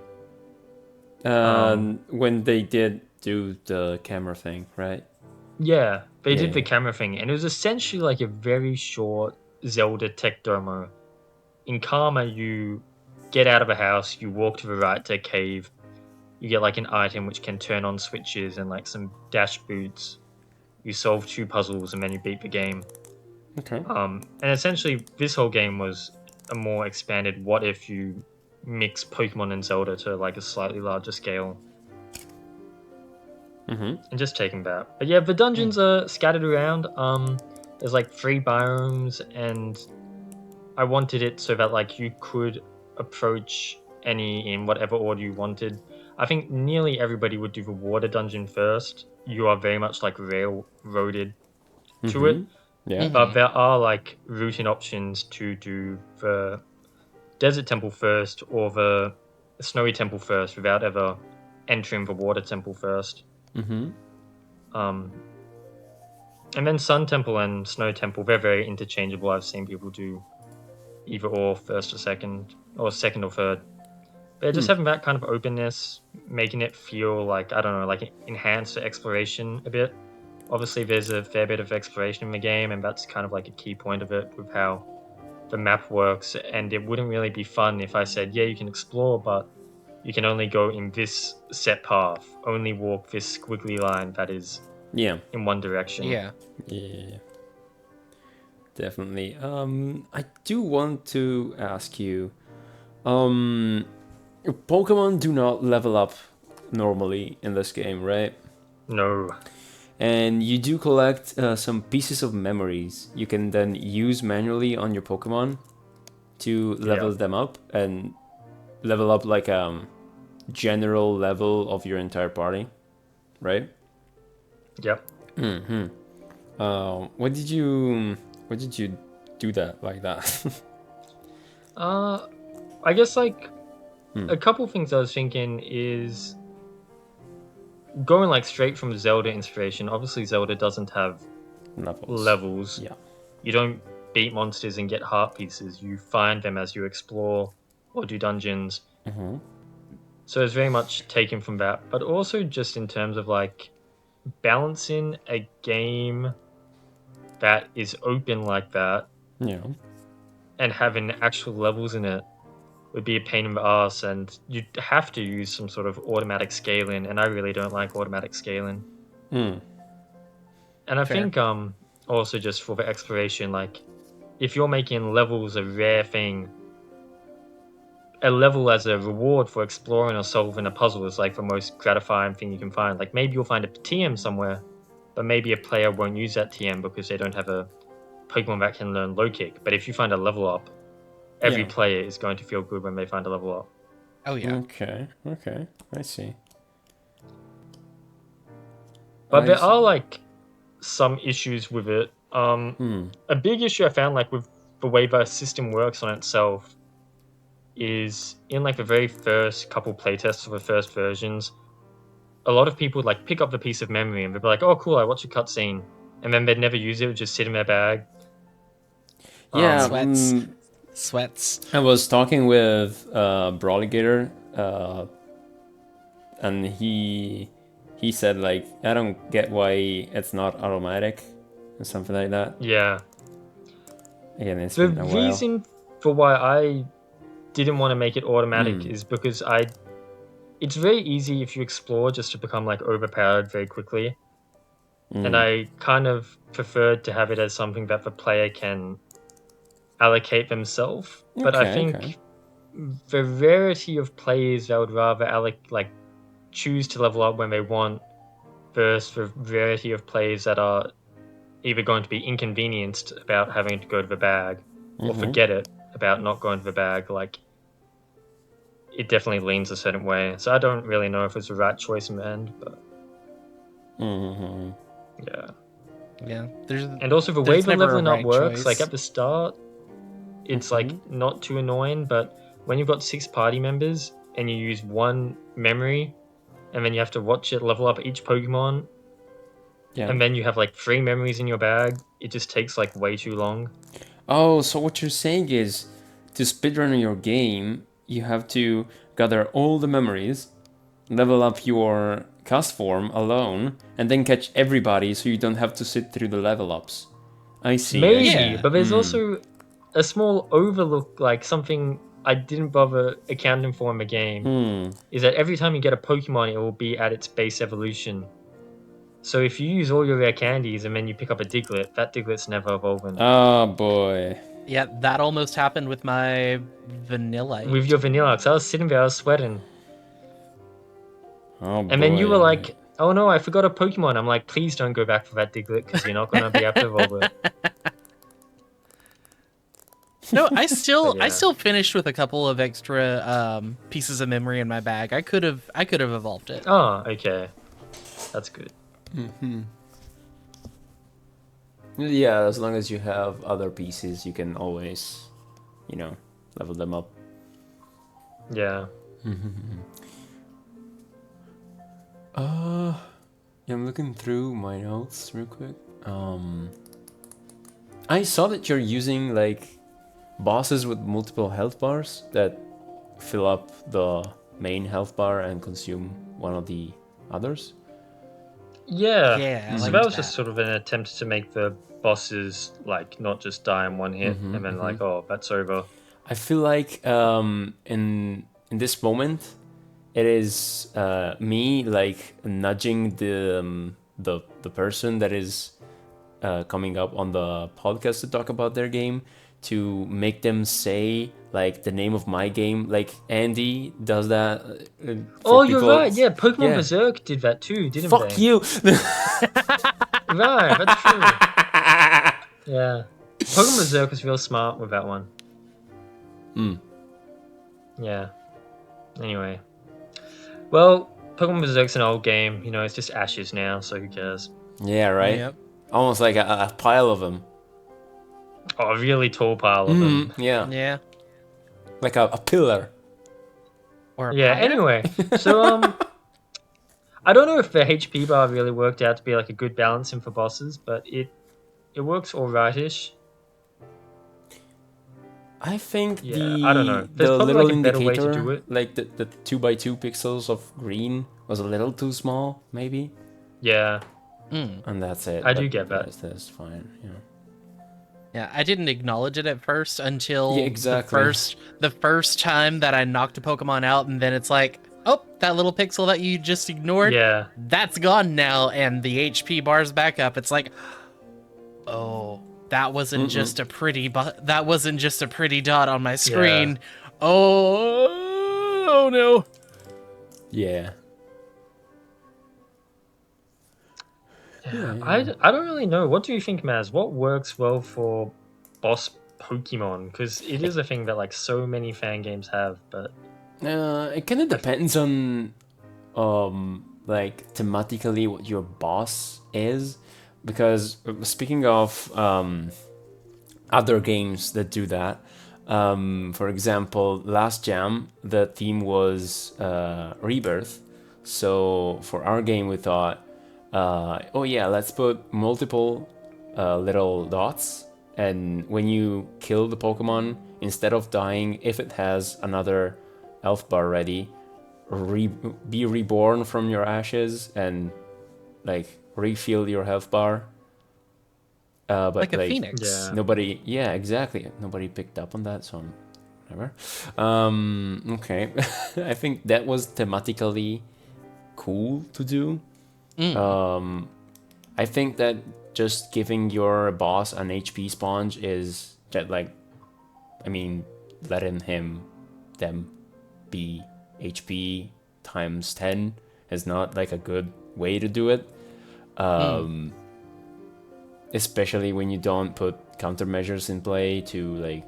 When they did do the camera thing, right? Yeah, they did Yeah. the camera thing, and it was essentially like a very short Zelda tech demo. In Karma, you get out of a house, you walk to the right to a cave, you get like an item which can turn on switches and like some dash boots. You solve 2 puzzles and then you beat the game. Okay. And essentially, this whole game was a more expanded what if you mix Pokemon and Zelda to like a slightly larger scale. And just taking that. But yeah, the dungeons are scattered around. There's like 3 biomes, and I wanted it so that like you could approach any in whatever order you wanted. I think nearly everybody would do the water dungeon first. You are very much like railroaded to it. Yeah. But there are like routing options to do the desert temple first or the snowy temple first without ever entering the water temple first. And then Sun Temple and Snow Temple, they're very interchangeable. I've seen people do either or, first or second or third. They're just having that kind of openness, making it feel like, I don't know, like enhanced exploration a bit. Obviously, there's a fair bit of exploration in the game, and that's kind of like a key point of it with how the map works. And it wouldn't really be fun if I said, yeah, you can explore, but you can only go in this set path, only walk this squiggly line that is Yeah. in one direction. Yeah. Yeah. definitely. I do want to ask you, Pokemon do not level up normally in this game, right? No. And you do collect some pieces of memories you can then use manually on your Pokemon to level them up and level up like general level of your entire party, right? Yep. What did you do that like that? I guess like a couple things I was thinking is going like straight from Zelda inspiration. Obviously, Zelda doesn't have levels. Yeah. You don't beat monsters and get heart pieces. You find them as you explore or do dungeons. So it's very much taken from that, but also just in terms of like balancing a game that is open like that Yeah. and having actual levels in it would be a pain in the ass, and you'd have to use some sort of automatic scaling, and I really don't like automatic scaling. And I think also just for the exploration, like if you're making levels a rare thing, a level as a reward for exploring or solving a puzzle is like the most gratifying thing you can find. Like maybe you'll find a TM somewhere, but maybe a player won't use that TM because they don't have a Pokemon that can learn low kick. But if you find a level up, every player is going to feel good when they find a level up. Oh yeah. Okay. I see. But there are like some issues with it. A big issue I found like with the way the system works on itself is in like the very first couple playtests of the first versions, a lot of people would like pick up the piece of memory and they'd be like, "Oh, cool! I watched a cutscene," and then they'd never use it; it would just sit in their bag. Yeah. Sweats. I was talking with Brawligator, and he said like, I don't get why it's not automatic or something like that. Yeah. Again, it's The been a while. reason for why I didn't want to make it automatic is because it's very easy if you explore just to become like overpowered very quickly. And I kind of preferred to have it as something that the player can allocate themselves. But I think the rarity of players that would rather choose to level up when they want versus the rarity of players that are either going to be inconvenienced about having to go to the bag or forget it about not going to the bag, like it definitely leans a certain way. So I don't really know if it's the right choice in the end, but Yeah. And also the way the never a leveling up right works, choice. like at the start, it's like not too annoying, but when you've got 6 party members and you use one memory, and then you have to watch it level up each Pokemon, and then you have like 3 memories in your bag, it just takes like way too long. Oh, so what you're saying is, to speedrun your game, you have to gather all the memories, level up your cast form alone, and then catch everybody so you don't have to sit through the level ups. I see. Maybe, but there's also a small overlook, like something I didn't bother accounting for in the game, is that every time you get a Pokemon, it will be at its base evolution. So if you use all your rare candies and then you pick up a Diglett, that Diglett's never evolving. Oh boy. Yeah, that almost happened with my Vanillite. With your Vanilluxe, I was sitting there, I was sweating. Oh boy. And then you were like, "Oh no, I forgot a Pokemon." I'm like, "Please don't go back for that Diglett because you're not going to be able to evolve it." No, I still finished with a couple of extra pieces of memory in my bag. I could have evolved it. Oh, okay. That's good. Yeah, as long as you have other pieces, you can always, level them up. Yeah. I'm looking through my notes real quick. I saw that you're using like bosses with multiple health bars that fill up the main health bar and consume one of the others. Yeah. Yeah, So that was just sort of an attempt to make the bosses like not just die in one hit and then like, oh, that's over. I feel like in this moment, it is me like nudging the person that is coming up on the podcast to talk about their game, to make them say like the name of my game, like Andy does that. Oh, you're right. Yeah, Pokemon Yeah. Berserk did that too, didn't Fuck they? you. Right, that's true. Yeah, Pokemon Berserk was real smart with that one. Yeah. Anyway, well, Pokemon Berserk's an old game. You know, it's just ashes now, so who cares? Yeah, right. Yep. Almost like a pile of them. Oh, a really tall pile of them. Yeah, Yeah. like a pillar. Or a Yeah. pyre? Anyway, so I don't know if the HP bar really worked out to be like a good balancing for bosses, but it works alrightish. I think Yeah, I don't know. There's the probably, little like, a better way to indicator, do it. like the 2x2 pixels of green, was a little too small, maybe, Yeah. and that's it. I do But get that. That's fine. Yeah. Yeah, I didn't acknowledge it at first until Yeah, exactly. the first time that I knocked a Pokemon out, and then it's like, oh, that little pixel that you just ignored, Yeah. that's gone now, and the HP bar's back up. It's like, oh, that wasn't just a pretty that wasn't just a pretty dot on my screen. Oh no. Yeah. I don't really know. What do you think, Maz? What works well for boss Pokemon? Because it is a thing that like so many fan games have, but It kind of depends on, like thematically what your boss is, because speaking of other games that do that, for example, last Jam the theme was Rebirth. So for our game we thought, oh yeah, let's put multiple little dots, and when you kill the Pokemon, instead of dying, if it has another health bar ready, be reborn from your ashes and like refill your health bar. But Like a phoenix. Yeah. Nobody, yeah, exactly. Nobody picked up on that, so whatever. Okay, I think that was thematically cool to do. I think that just giving your boss an HP sponge is that, like, I mean, letting them be HP times 10 is not like a good way to do it. Especially when you don't put countermeasures in play to, like,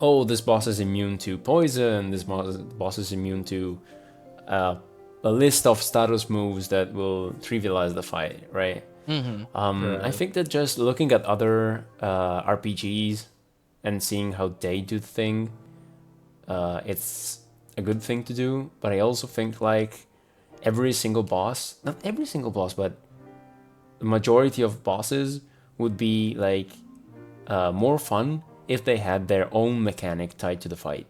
oh, this boss is immune to poison, this boss is immune to a list of status moves that will trivialize the fight, right? I think that just looking at other RPGs and seeing how they do the thing, it's a good thing to do. But I also think, like, every single boss, not every single boss, but the majority of bosses would be like more fun if they had their own mechanic tied to the fight.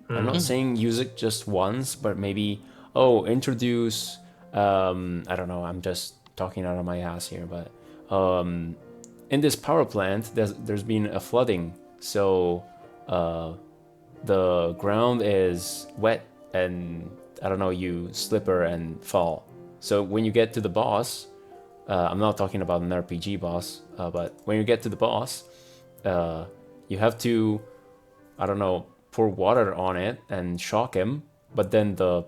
I'm not saying use it just once, but maybe, introduce, I don't know, I'm just talking out of my ass here, but in this power plant, there's been a flooding, so the ground is wet, and I don't know, you slipper and fall. So when you get to the boss, I'm not talking about an RPG boss, but when you get to the boss, you have to, I don't know, pour water on it and shock him, but then the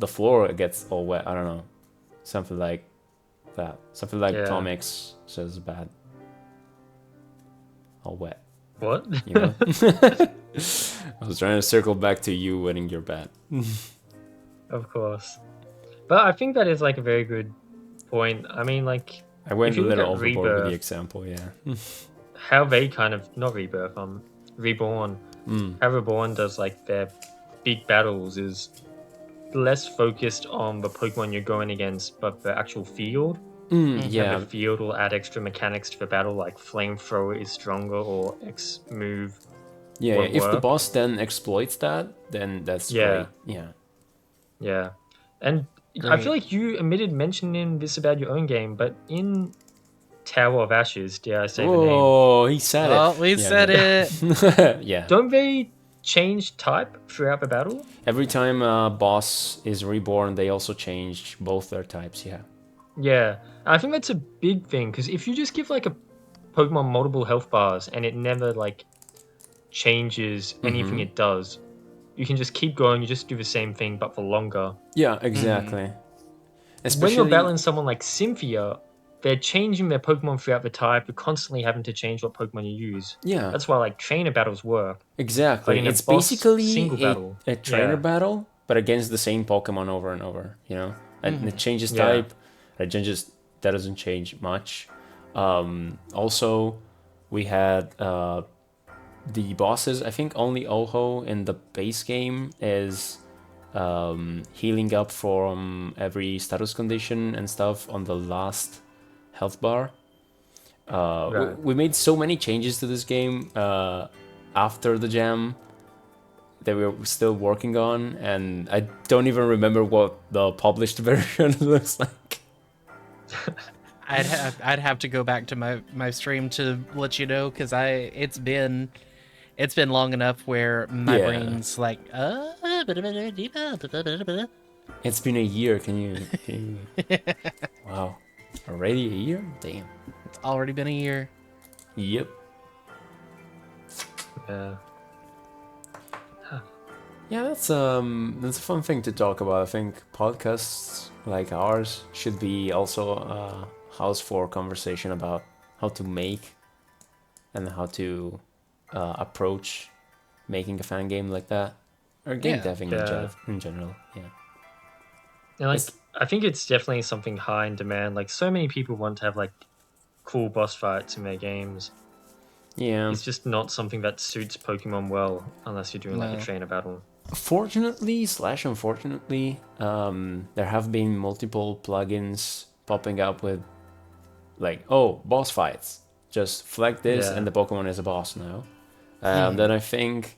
floor gets all wet. I don't know, something like that. Something like Tom X says bad. All wet. what? You know? I was trying to circle back to you winning your bet. Of course. But I think that is like a very good point. I mean, like, I went if a you look little at overboard with the Rebirth, example, yeah. how they kind of, not Rebirth, Reborn, how Reborn does like their big battles is less focused on the Pokemon you're going against, but the actual field. Yeah, The field will add extra mechanics to the battle, like Flamethrower is stronger or X move. yeah. won't If the work. boss then exploits that, then that's Yeah. great. Yeah. Yeah. And I feel like you omitted mentioning this about your own game, but in Tower of Ashes, dare I say the name, Oh, he said it. Oh, we said it. Yeah. don't they change type throughout the battle? Every time a boss is reborn, they also change both their types. Yeah. Yeah, I think that's a big thing because if you just give like a Pokemon multiple health bars and it never like changes anything Mm-hmm. it does, you can just keep going. You just do the same thing but for longer. Yeah, Mm-hmm. exactly. When you're Especially, battling someone like Cynthia, they're changing their Pokemon throughout the type. You're constantly having to change what Pokemon you use. yeah, That's why like trainer battles work. But exactly. in a It's boss single basically battle, a trainer yeah, battle, but against the same Pokemon over and over, And it Mm-hmm. changes yeah, type, it changes, that doesn't change much. Also, we had the bosses. I think only Oho in the base game is healing up from every status condition and stuff on the last health bar. right. We made so many changes to this game after the jam that we were still working on, and I don't even remember what the published version looks like. I'd have to go back to my stream to let you know because it's been long enough where my Yeah, brain's like it's been a year. Wow, already a year? Damn. it's already been a year. Yep. Yeah. Yeah, that's a fun thing to talk about. I think podcasts like ours should be also a house for conversation about how to make and how to approach making a fan game like that, or game Yeah. deving Yeah. in general. Yeah. And like It's, I think it's definitely something high in demand. Like so many people want to have like cool boss fights in their games. yeah. It's just not something that suits Pokemon well unless you're doing like a No. trainer battle. Fortunately slash unfortunately, there have been multiple plugins popping up with like, oh, boss fights. Just flag this, and Yeah. the Pokemon is a boss now. Mhm. Then I think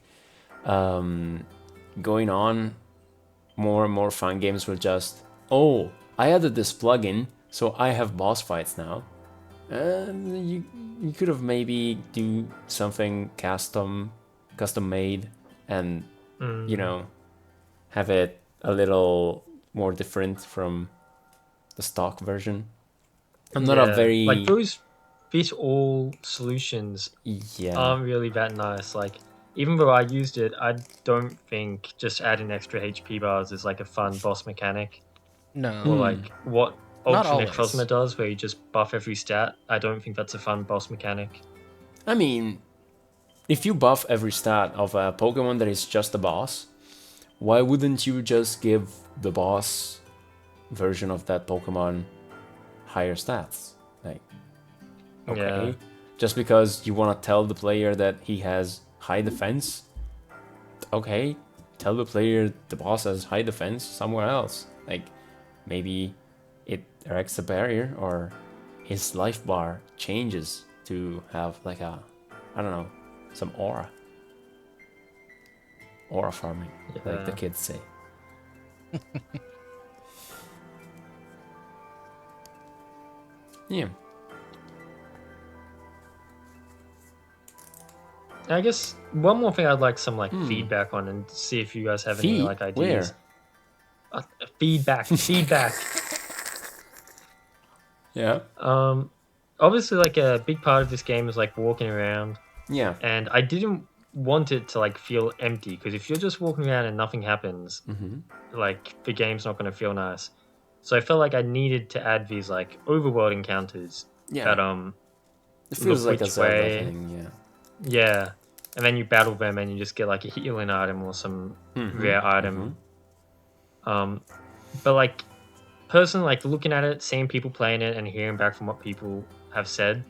going on, more and more fun games will just, oh, I added this plugin, so I have boss fights now. And you could have maybe do something custom made, and you Mm, know have it a little more different from the stock version. I'm not a yeah. Like very, those fit all solutions yeah. aren't really that nice. Like even though I used it, I don't think just adding extra HP bars is like a fun boss mechanic. Or No, Hmm. like what not Ultra Necrozma always. does, where you just buff every stat. I don't think that's a fun boss mechanic. I mean, if you buff every stat of a Pokemon that is just a boss, why wouldn't you just give the boss version of that Pokemon higher stats? Like, Yeah, okay, just because you want to tell the player that he has high defense, okay, tell the player the boss has high defense somewhere else. Like, maybe it erects a barrier, or his life bar changes to have like a, I don't know, some aura farming, like the yeah. kids say. Yeah. I guess one more thing I'd like some like Hmm. feedback on and see if you guys have any Feet? like ideas. Where? Feedback. Yeah. Um, Obviously, like a big part of this game is like walking around, Yeah. and I didn't want it to like feel empty because if you're just walking around and nothing happens, Mm-hmm. like the game's not going to feel nice. So I felt like I needed to add these like overworld encounters Yeah. that It feels look like a which Zelda way, thing, yeah. yeah, and then you battle them and you just get like a healing item or some Mm-hmm. rare Mm-hmm. item. Um, but like personally, like looking at it, seeing people playing it, and hearing back from what people have said,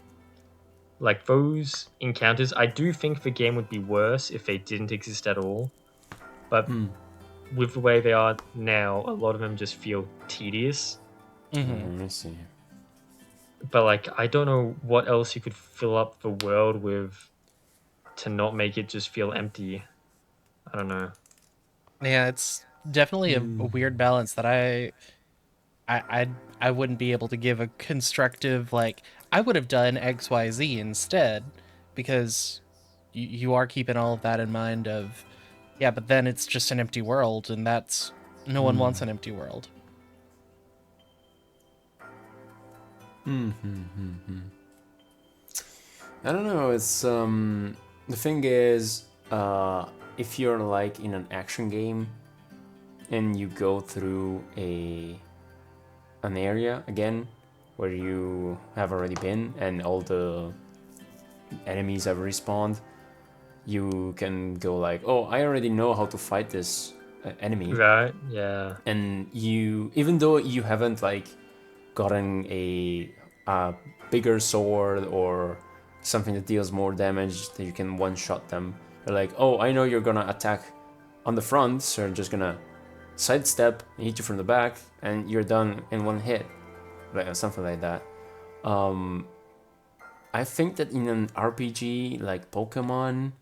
like those encounters, I do think the game would be worse if they didn't exist at all. But Hmm. with the way they are now, a lot of them just feel tedious. Hmm. Let me see. But like, I don't know what else you could fill up the world with to not make it just feel empty. I don't know. Yeah, it's definitely a Hmm. weird balance that I wouldn't be able to give a constructive like I would have done XYZ instead because you are keeping all of that in mind of yeah, but then it's just an empty world and that's no one wants Hmm. an empty world. I don't know. It's the thing is, if you're like in an action game and you go through an area again where you have already been and all the enemies have respawned, you can go like, oh, I already know how to fight this enemy. Right, yeah. And you, even though you haven't like gotten a bigger sword or something that deals more damage that you can one-shot them, you're like, oh, I know you're gonna attack on the front, so I'm just gonna sidestep and hit you from the back and you're done in one hit, like something like that. I think that in an RPG like Pokemon,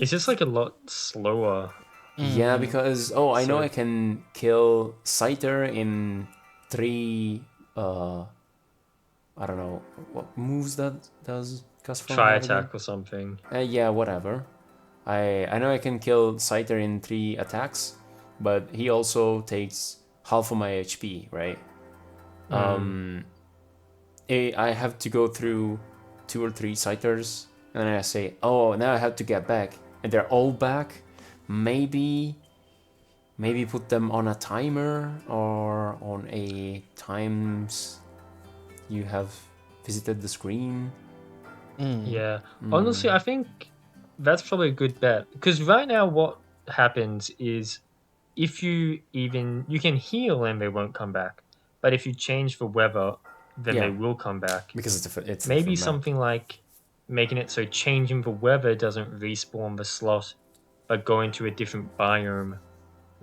It's just like a lot slower. yeah, because I know So- I can kill Scyther in 3 I don't know what moves that does Cusform Try have again? attack or something. Yeah, whatever. I know I can kill Scyther in 3 attacks, but he also takes half of my HP, right? I have to go through 2 or 3 Scythers, and then I say, oh, now I have to get back, and they're all back. Maybe put them on a timer or on a times you have visited the screen. Yeah. Honestly, I think that's probably a good bet. Because right now what happens is if you can heal and they won't come back. But if you change the weather, then Yeah. they will come back. Because it's a Maybe different map. something like making it so changing the weather doesn't respawn the slot, but going to a different biome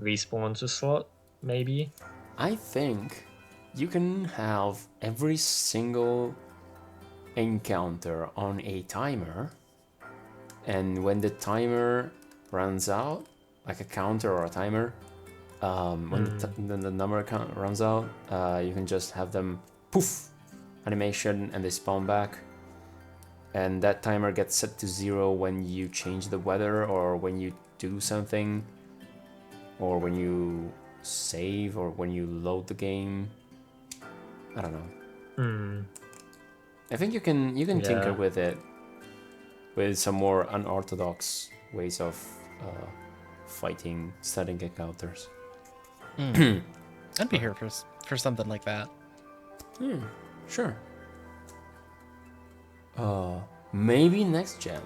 respawns the slot, maybe. I think you can have every single encounter on a timer, and when the timer runs out, like a counter or a timer, when the number count runs out, you can just have them poof animation and they spawn back, and that timer gets set to 0 when you change the weather or when you do something, or when you save or when you load the game. I don't know. I think you can tinker Yeah. with it with some more unorthodox ways of fighting static encounters. I'd be here for something like that. Sure. Maybe next gen.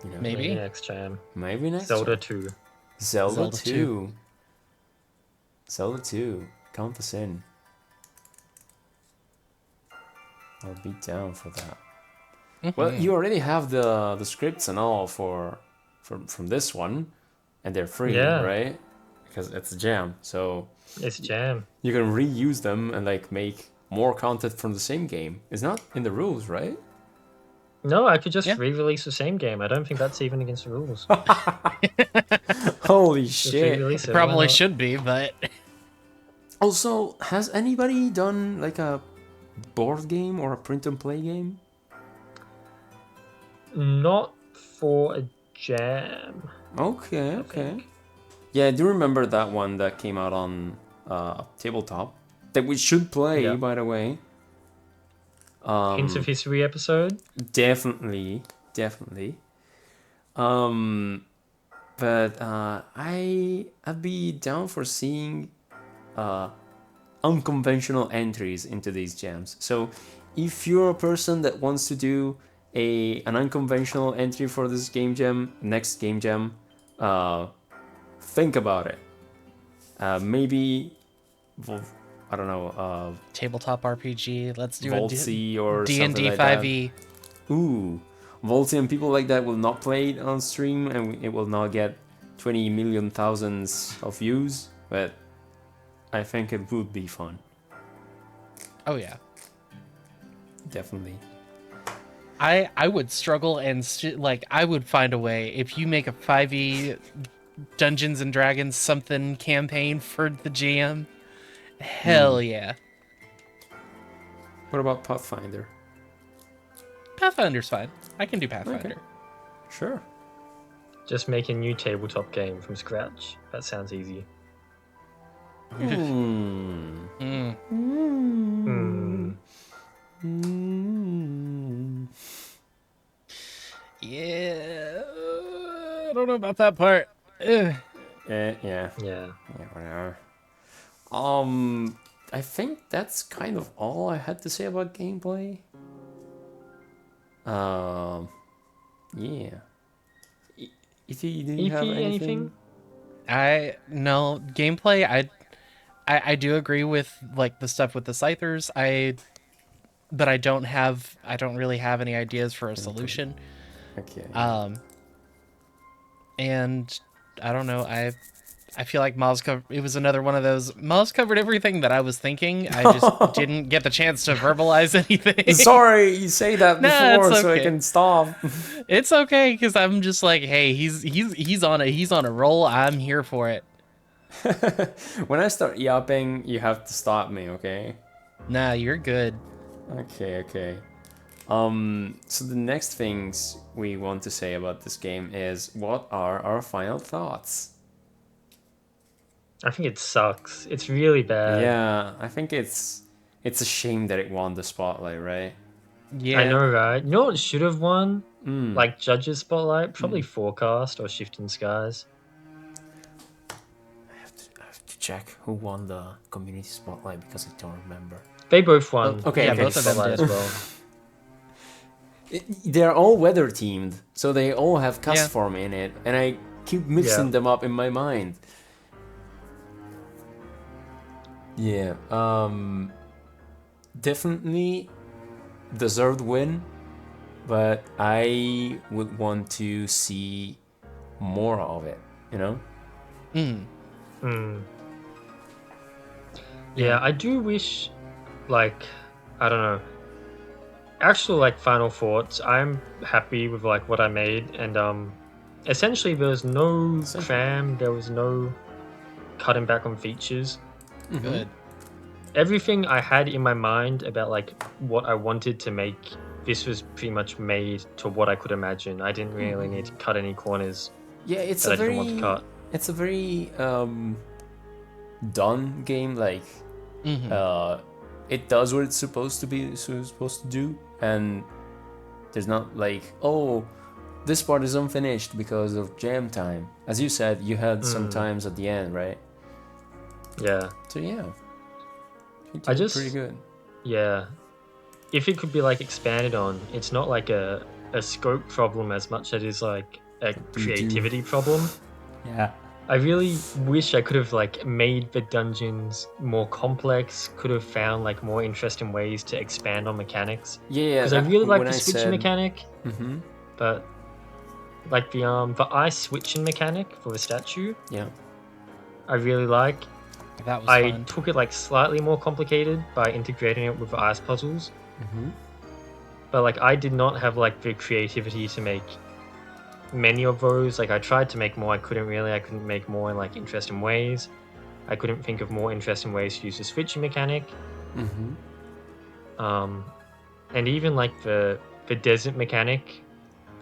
You know, Maybe. Maybe next jam. Maybe next Zelda gen. 2. Zelda Zelda 2. Zelda 2. Count us in. I'll be down for that. Well, you already have the scripts and all from this one, and they're free, Yeah. right? Because it's a jam, so It's jam. you can reuse them and like make more content from the same game. It's not in the rules, right? No, I could just Yeah. re-release the same game. I don't think that's even against the rules. Holy Just shit! re-release it. why Probably not? should be, but Also, has anybody done like a board game or a print and play game? Not for a jam. Okay, okay. think. Yeah, I do remember that one that came out on tabletop that we should play, Yeah. by the way. Hints of History episode. Definitely. But I'd be down for seeing unconventional entries into these jams. So if you're a person that wants to do an unconventional entry for this game jam, next game jam, think about it. Maybe, I don't know, tabletop RPG. Let's do a Voltsy or D&D something like that. 5e. Ooh, Voltsy and people like that will not play it on stream, and it will not get 20 million thousands of views, but I think it would be fun. Oh yeah. Definitely. I would struggle and I would find a way if you make a 5e Dungeons and Dragons something campaign for the jam. Hell yeah. What about Pathfinder? Pathfinder's fine. I can do Pathfinder. Sure. Just make a new tabletop game from scratch. That sounds easy. Mm. Yeah, I don't know about that part. Ugh. Yeah. Yeah. Yeah, whatever. I think that's kind of all I had to say about gameplay. Yeah. If you didn't have Efi, anything, anything? No gameplay. I do agree with like the stuff with the scythers. But I don't really have any ideas for a solution. okay. And I don't know. I feel like Miles it was another one of those. Miles covered everything that I was thinking. I just didn't get the chance to verbalize anything. Sorry, you say that Nah, it's before, so I okay. can stop. It's okay because I'm just like, hey, he's on a roll. I'm here for it. When I start yapping, you have to stop me, okay? Nah, you're good. Okay. So the next things we want to say about this game is what are our final thoughts? I think it sucks. It's really bad. Yeah, I think it's a shame that it won the spotlight, right? Yeah. I know, right? You know what should have won? Like Judges Spotlight? Probably Forecast or Shifting Skies. I have to check who won the community spotlight because I don't remember. They both won. Okay, yeah, okay. both of them Spotlight did. as well. They're all weather themed, so they all have cast Yeah. form in it, and I keep mixing Yeah. them up in my mind. Yeah, definitely deserved win, but I would want to see more of it, you know? Yeah, I do wish, like, I don't know. Actual like final thoughts. I'm happy with like what I made, and essentially there was no cram. There was no cutting back on features. Good. Everything I had in my mind about like what I wanted to make, this was pretty much made to what I could imagine. I didn't really need to cut any corners Yeah, it's that a I didn't want to very cut. it's a very done game, like it does what it's supposed to do, and there's not like, oh, this part is unfinished because of jam time. As you said, you had some times at the end, right? Yeah. So yeah, I just pretty good. Yeah. If it could be like expanded on, it's not like a scope problem as much as it is like a creativity problem. Yeah. I really wish I could have like made the dungeons more complex, could have found like more interesting ways to expand on mechanics. Yeah, Because I really like when the I switching said- mechanic, but like the ice switching mechanic for the statue, Yeah. I really like. That was I fun. took it like slightly more complicated by integrating it with the ice puzzles. But like I did not have like the creativity to make many of those. Like I tried to make more, I couldn't make more in like interesting ways. I couldn't think of more interesting ways to use the switching mechanic. And even like the desert mechanic,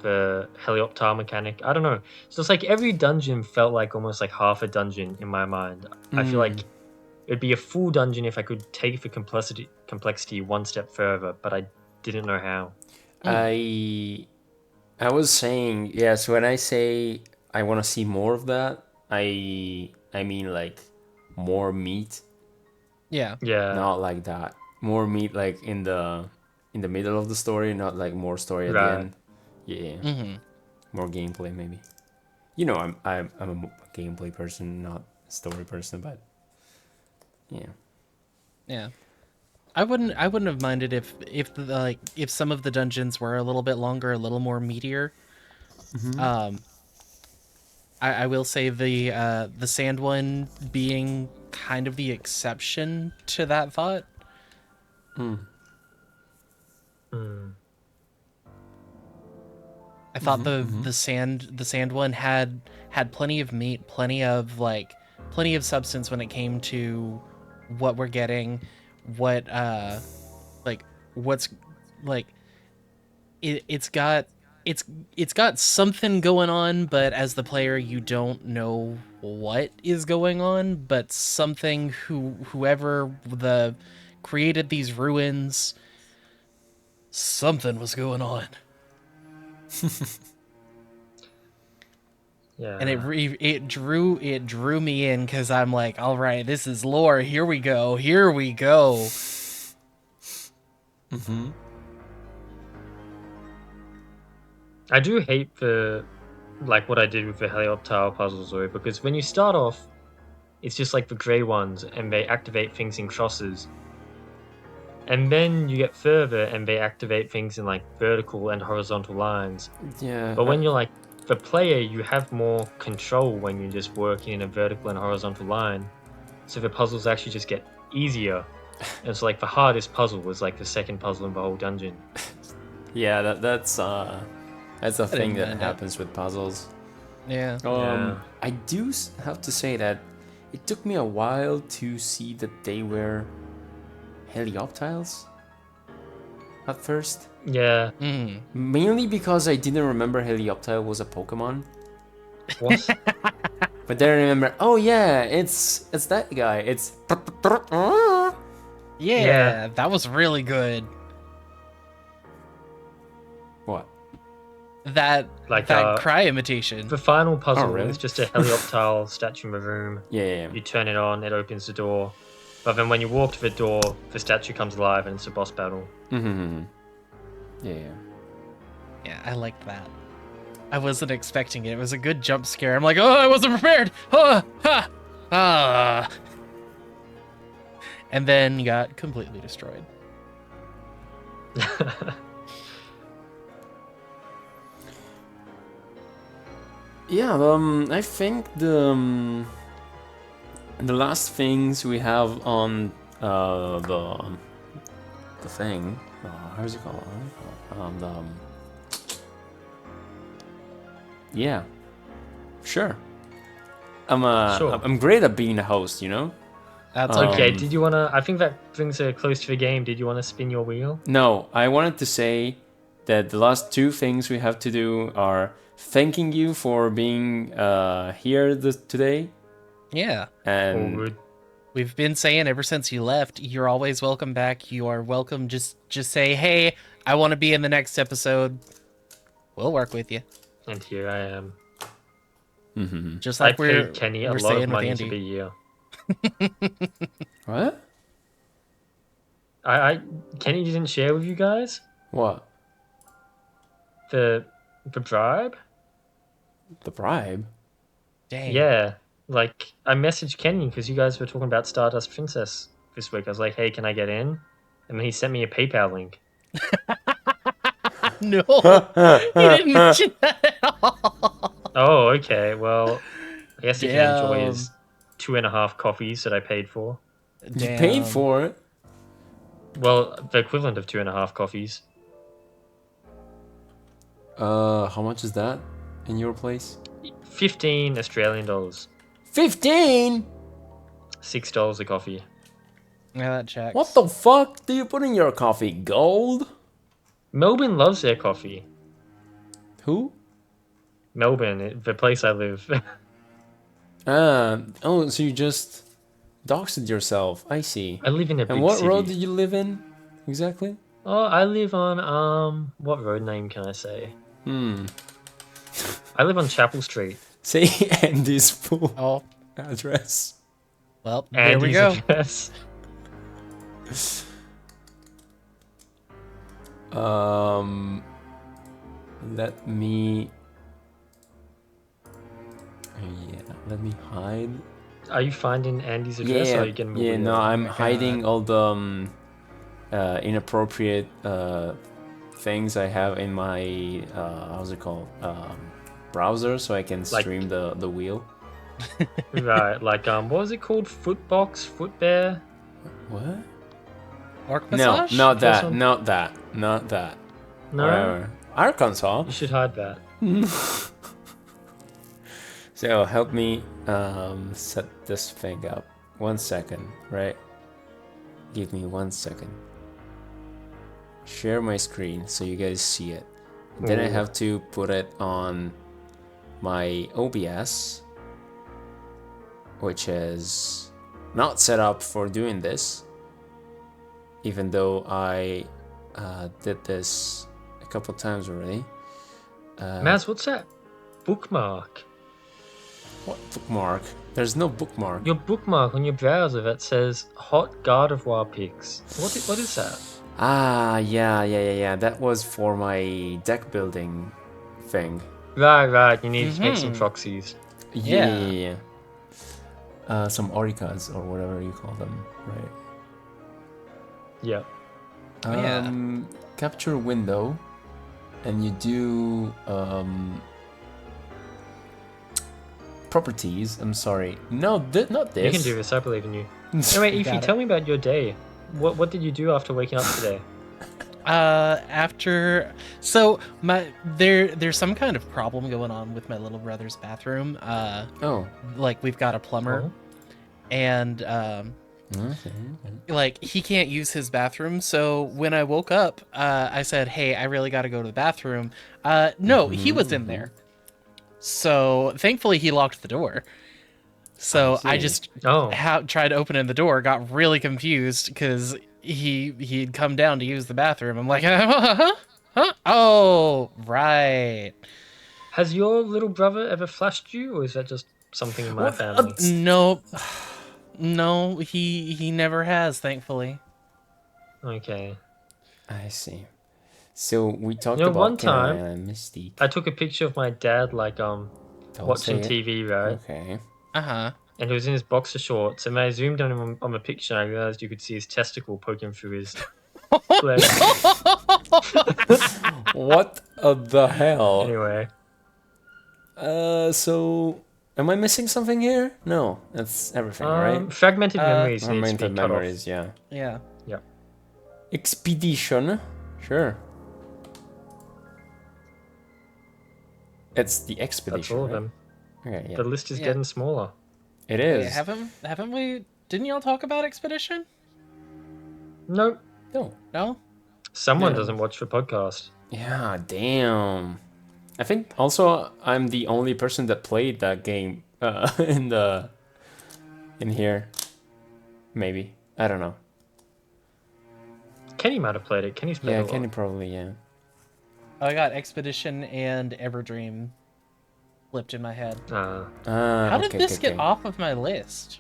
the Helioptile mechanic, I don't know. So it's like every dungeon felt like almost like half a dungeon in my mind. I feel like it'd be a full dungeon if I could take the complexity one step further, but I didn't know how. I was saying, yes, when I say I want to see more of that, I mean like more meat, Yeah. Yeah. not like that. More meat like in the middle of the story, not like more story at the Right. end. Yeah. More gameplay maybe. You know, I'm a gameplay person, not a story person, but yeah. Yeah. I wouldn't have minded if some of the dungeons were a little bit longer, a little more meatier. I will say the sand one being kind of the exception to that thought. I thought the sand one had plenty of meat, plenty of substance when it came to what we're getting, what what's like it's got something going on, but as the player you don't know what is going on, but something whoever created these ruins, something was going on. Yeah. And it drew me in because I'm like, all right, this is lore. Here we go. Mm-hmm. I do hate what I did with the Helioptile puzzles though, because when you start off, it's just like the grey ones, and they activate things in crosses. And then you get further, and they activate things in like vertical and horizontal lines. Yeah. But when you're like the player, you have more control when you're just working in a vertical and horizontal line. So the puzzles actually just get easier. And it's like the hardest puzzle was like the second puzzle in the whole dungeon. Yeah, that's a thing that mind happens with puzzles. Yeah. Yeah. I do have to say that it took me a while to see that they were Helioptiles at first. Yeah. Mainly because I didn't remember Helioptile was a Pokemon. What? But then I remember, oh yeah, it's that guy. It's Yeah, that was really good. what? That Like, cry imitation. The final puzzle really? is just a Helioptile statue in the room. Yeah. You turn it on, it opens the door. But then when you walk to the door, the statue comes alive and it's a boss battle. Mm-hmm. Yeah. Yeah, I liked that. I wasn't expecting it. It was a good jump scare. I'm like, oh, I wasn't prepared. And then got completely destroyed. Yeah, I think the last things we have on the thing, how's it called? Yeah, sure. Sure. I'm great at being a host, you know. That's Okay, did you want to... I think that brings it close to the game. Did you want to spin your wheel? No, I wanted to say that the last two things we have to do are thanking you for being here today. Yeah. And Or We've been saying ever since you left, you're always welcome back. You are welcome. Just say, hey, I want to be in the next episode. We'll work with you. and here I am. mm-hmm. Just I like we're paid Kenny a we're lot saying of with money Andy. to be here. What? Kenny didn't share with you guys What? the bribe? The bribe? Dang. Yeah, like I messaged Kenny because you guys were talking about Stardust Princess this week. I was like, hey, can I get in? And then he sent me a PayPal link. No, he didn't mention that at all. Oh, okay. Well, I guess he can enjoy Damn. his 2.5 coffees that I paid for. You paid for it? Well, the equivalent of 2.5 coffees. How much is that in your place? 15 Australian dollars. 15? $6 a coffee. Yeah, that checks. What the fuck do you put in your coffee? Gold? Melbourne loves their coffee. Who? Melbourne, the place I live. Oh, so you just doxed yourself. I see. I live in a big And what city. road did you live in? Exactly? Oh, I live on, what road name can I say? I live on Chapel Street. Say Andy's full Oh, address. well, there we Andy's go. address. Let me... Yeah, let me hide. Are you finding Andy's address or are you getting Yeah, weird? no, I'm my hiding all the inappropriate things I have in my how's it called browser, so I can Like- stream the wheel. Right, like, what was it called? Footbox? Footbear? What? Orc No, massage? not that, one? not that, not that. No? Whatever. Arkansas. You should hide that. So help me set this thing up. 1 second, right? Give me 1 second. Share my screen so you guys see it. Then I Ooh. have to put it on my OBS. which is not set up for doing this, even though I did this a couple times already. Maz, what's that bookmark? What bookmark? There's no bookmark. Your bookmark on your browser that says Hot Gardevoir Pics. What is that? Ah, yeah. That was for my deck building thing. Right. You need to make some proxies. Yeah. Some Oricas or whatever you call them, right? Yeah. Capture window, and you do properties. I'm sorry. No, not this. You can do this. I believe in you. Anyway, Ify, tell me about your day. What did you do after waking up today? There's some kind of problem going on with my little brother's bathroom. Like we've got a plumber, and like he can't use his bathroom. So when I woke up, I said, "Hey, I really got to go to the bathroom." No, he was in there. So thankfully he locked the door. So I just tried opening the door, got really confused because he'd come down to use the bathroom. I'm like, huh? Oh, right. Has your little brother ever flashed you, or is that just something in my family? No, he never has, thancefully. Okay. I see. So we talked about one time Mystique. I took a picture of my dad, like watching TV, right? Okay. And he was in his boxer shorts, and when I zoomed on the picture, I realized you could see his testicle poking through his leg. What the hell? Anyway. So am I missing something here? No, that's everything, right? Fragmented memories need to be Fragmented cut memories, off. Yeah. Expedition, sure. It's the expedition. That's all of right? them. Okay, yeah. The list is getting smaller. It is. Wait, haven't we? Didn't y'all talk about Expedition? Nope. No. Someone doesn't watch the podcast. Yeah, damn. I think also I'm the only person that played that game in here. Maybe. I don't know. Kenny might have played it. Kenny's played it. Yeah, Kenny probably, yeah. Oh, I got Expedition and Everdream flipped in my head. How did this get off of my list?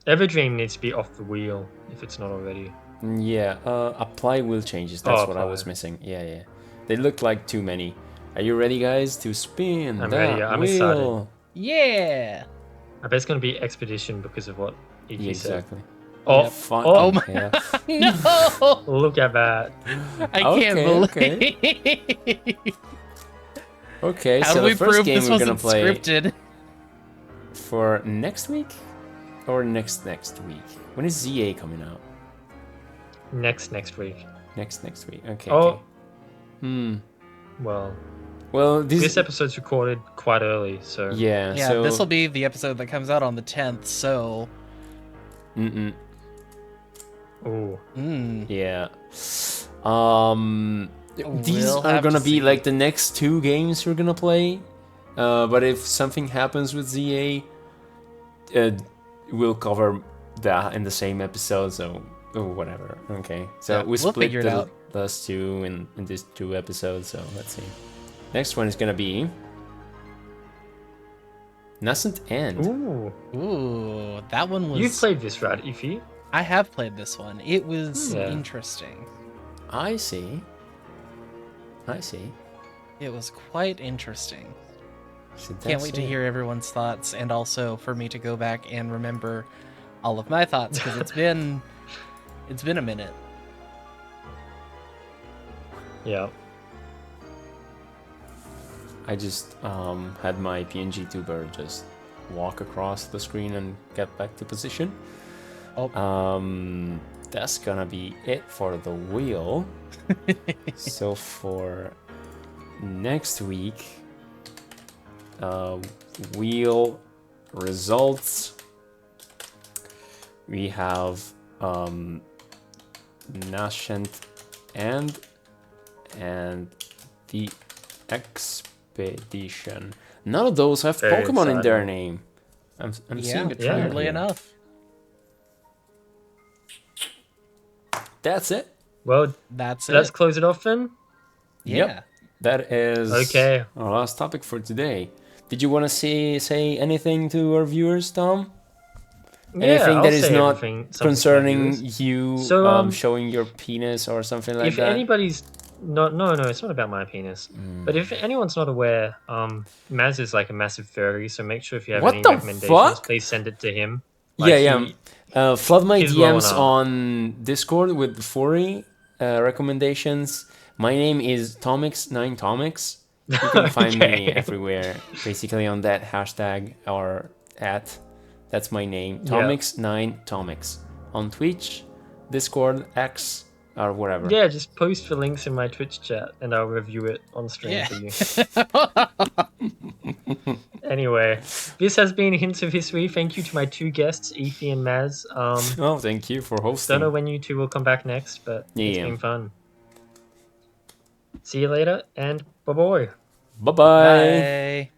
Everdream needs to be off the wheel if it's not already. Yeah, apply wheel changes. That's what I was missing. Yeah. They look like too many. Are you ready, guys, to spin I'm that ready. I'm wheel? excited. Yeah. I bet it's going to be Expedition because of what Ify said. Exactly. Oh, Fun. oh my No. Look at that. I can't believe. Okay, How so do we the first prove game this we're gonna wasn't play scripted? for next week or next week. When is ZA coming out? Next week. Next week. Okay. Oh. Okay. Well, this this episode's recorded quite early, so yeah. Yeah, So this will be the episode that comes out on the 10th. So. Ooh. Yeah. These We'll are have gonna to be see. like the next two games we're gonna play. But if something happens with ZA, we'll cover that in the same episode. So whatever. Okay. So Yeah, we we'll split figure it out. those two in these two episodes. So let's see. Next one is gonna be Nascent End. Ooh, that one was. You've played this, right, Ify? I have played this one. It was interesting. I see. It was quite interesting. So Can't wait to hear everyone's thoughts, and also for me to go back and remember all of my thoughts because it's been a minute. Yeah. I just had my PNG tuber just walk across the screen and get back to position. That's gonna be it for the wheel. So for next week, wheel results, we have Nascent End and the Expedition. None of those have Very Pokemon in their exciting. name. I'm Yeah, seeing a trend. weirdly here. enough. That's it. Well, That's let's it. close it off then. Yeah. Yep. That is Okay. our last topic for today. Did you want to say anything to our viewers, Tom? Yeah, Anything I'll that is say not everything. Something to my concerning viewers. you So, showing your penis or something like if that? anybody's not, no, it's not about my penis. But if anyone's not aware, Maz is like a massive furry. So make sure if you have What any the recommendations, fuck? please send it to him. Yeah. Flood my he's low DMs on on Discord with furry recommendations. My name is Tomix9Tomix. You can find me Okay. everywhere, basically on that hashtag or at. That's my name, Yeah. Tomix9Tomix. On Twitch, Discord, X, or whatever. Yeah, just post for links in my Twitch chat, and I'll review it on stream Yeah. for you. Anyway, this has been Hints of History. Thank you to my two guests, Efi and Maz. Oh, thank you for hosting. Don't know when you two will come back next, but it's been fun. See you later, and bye-bye. Bye-bye. Bye.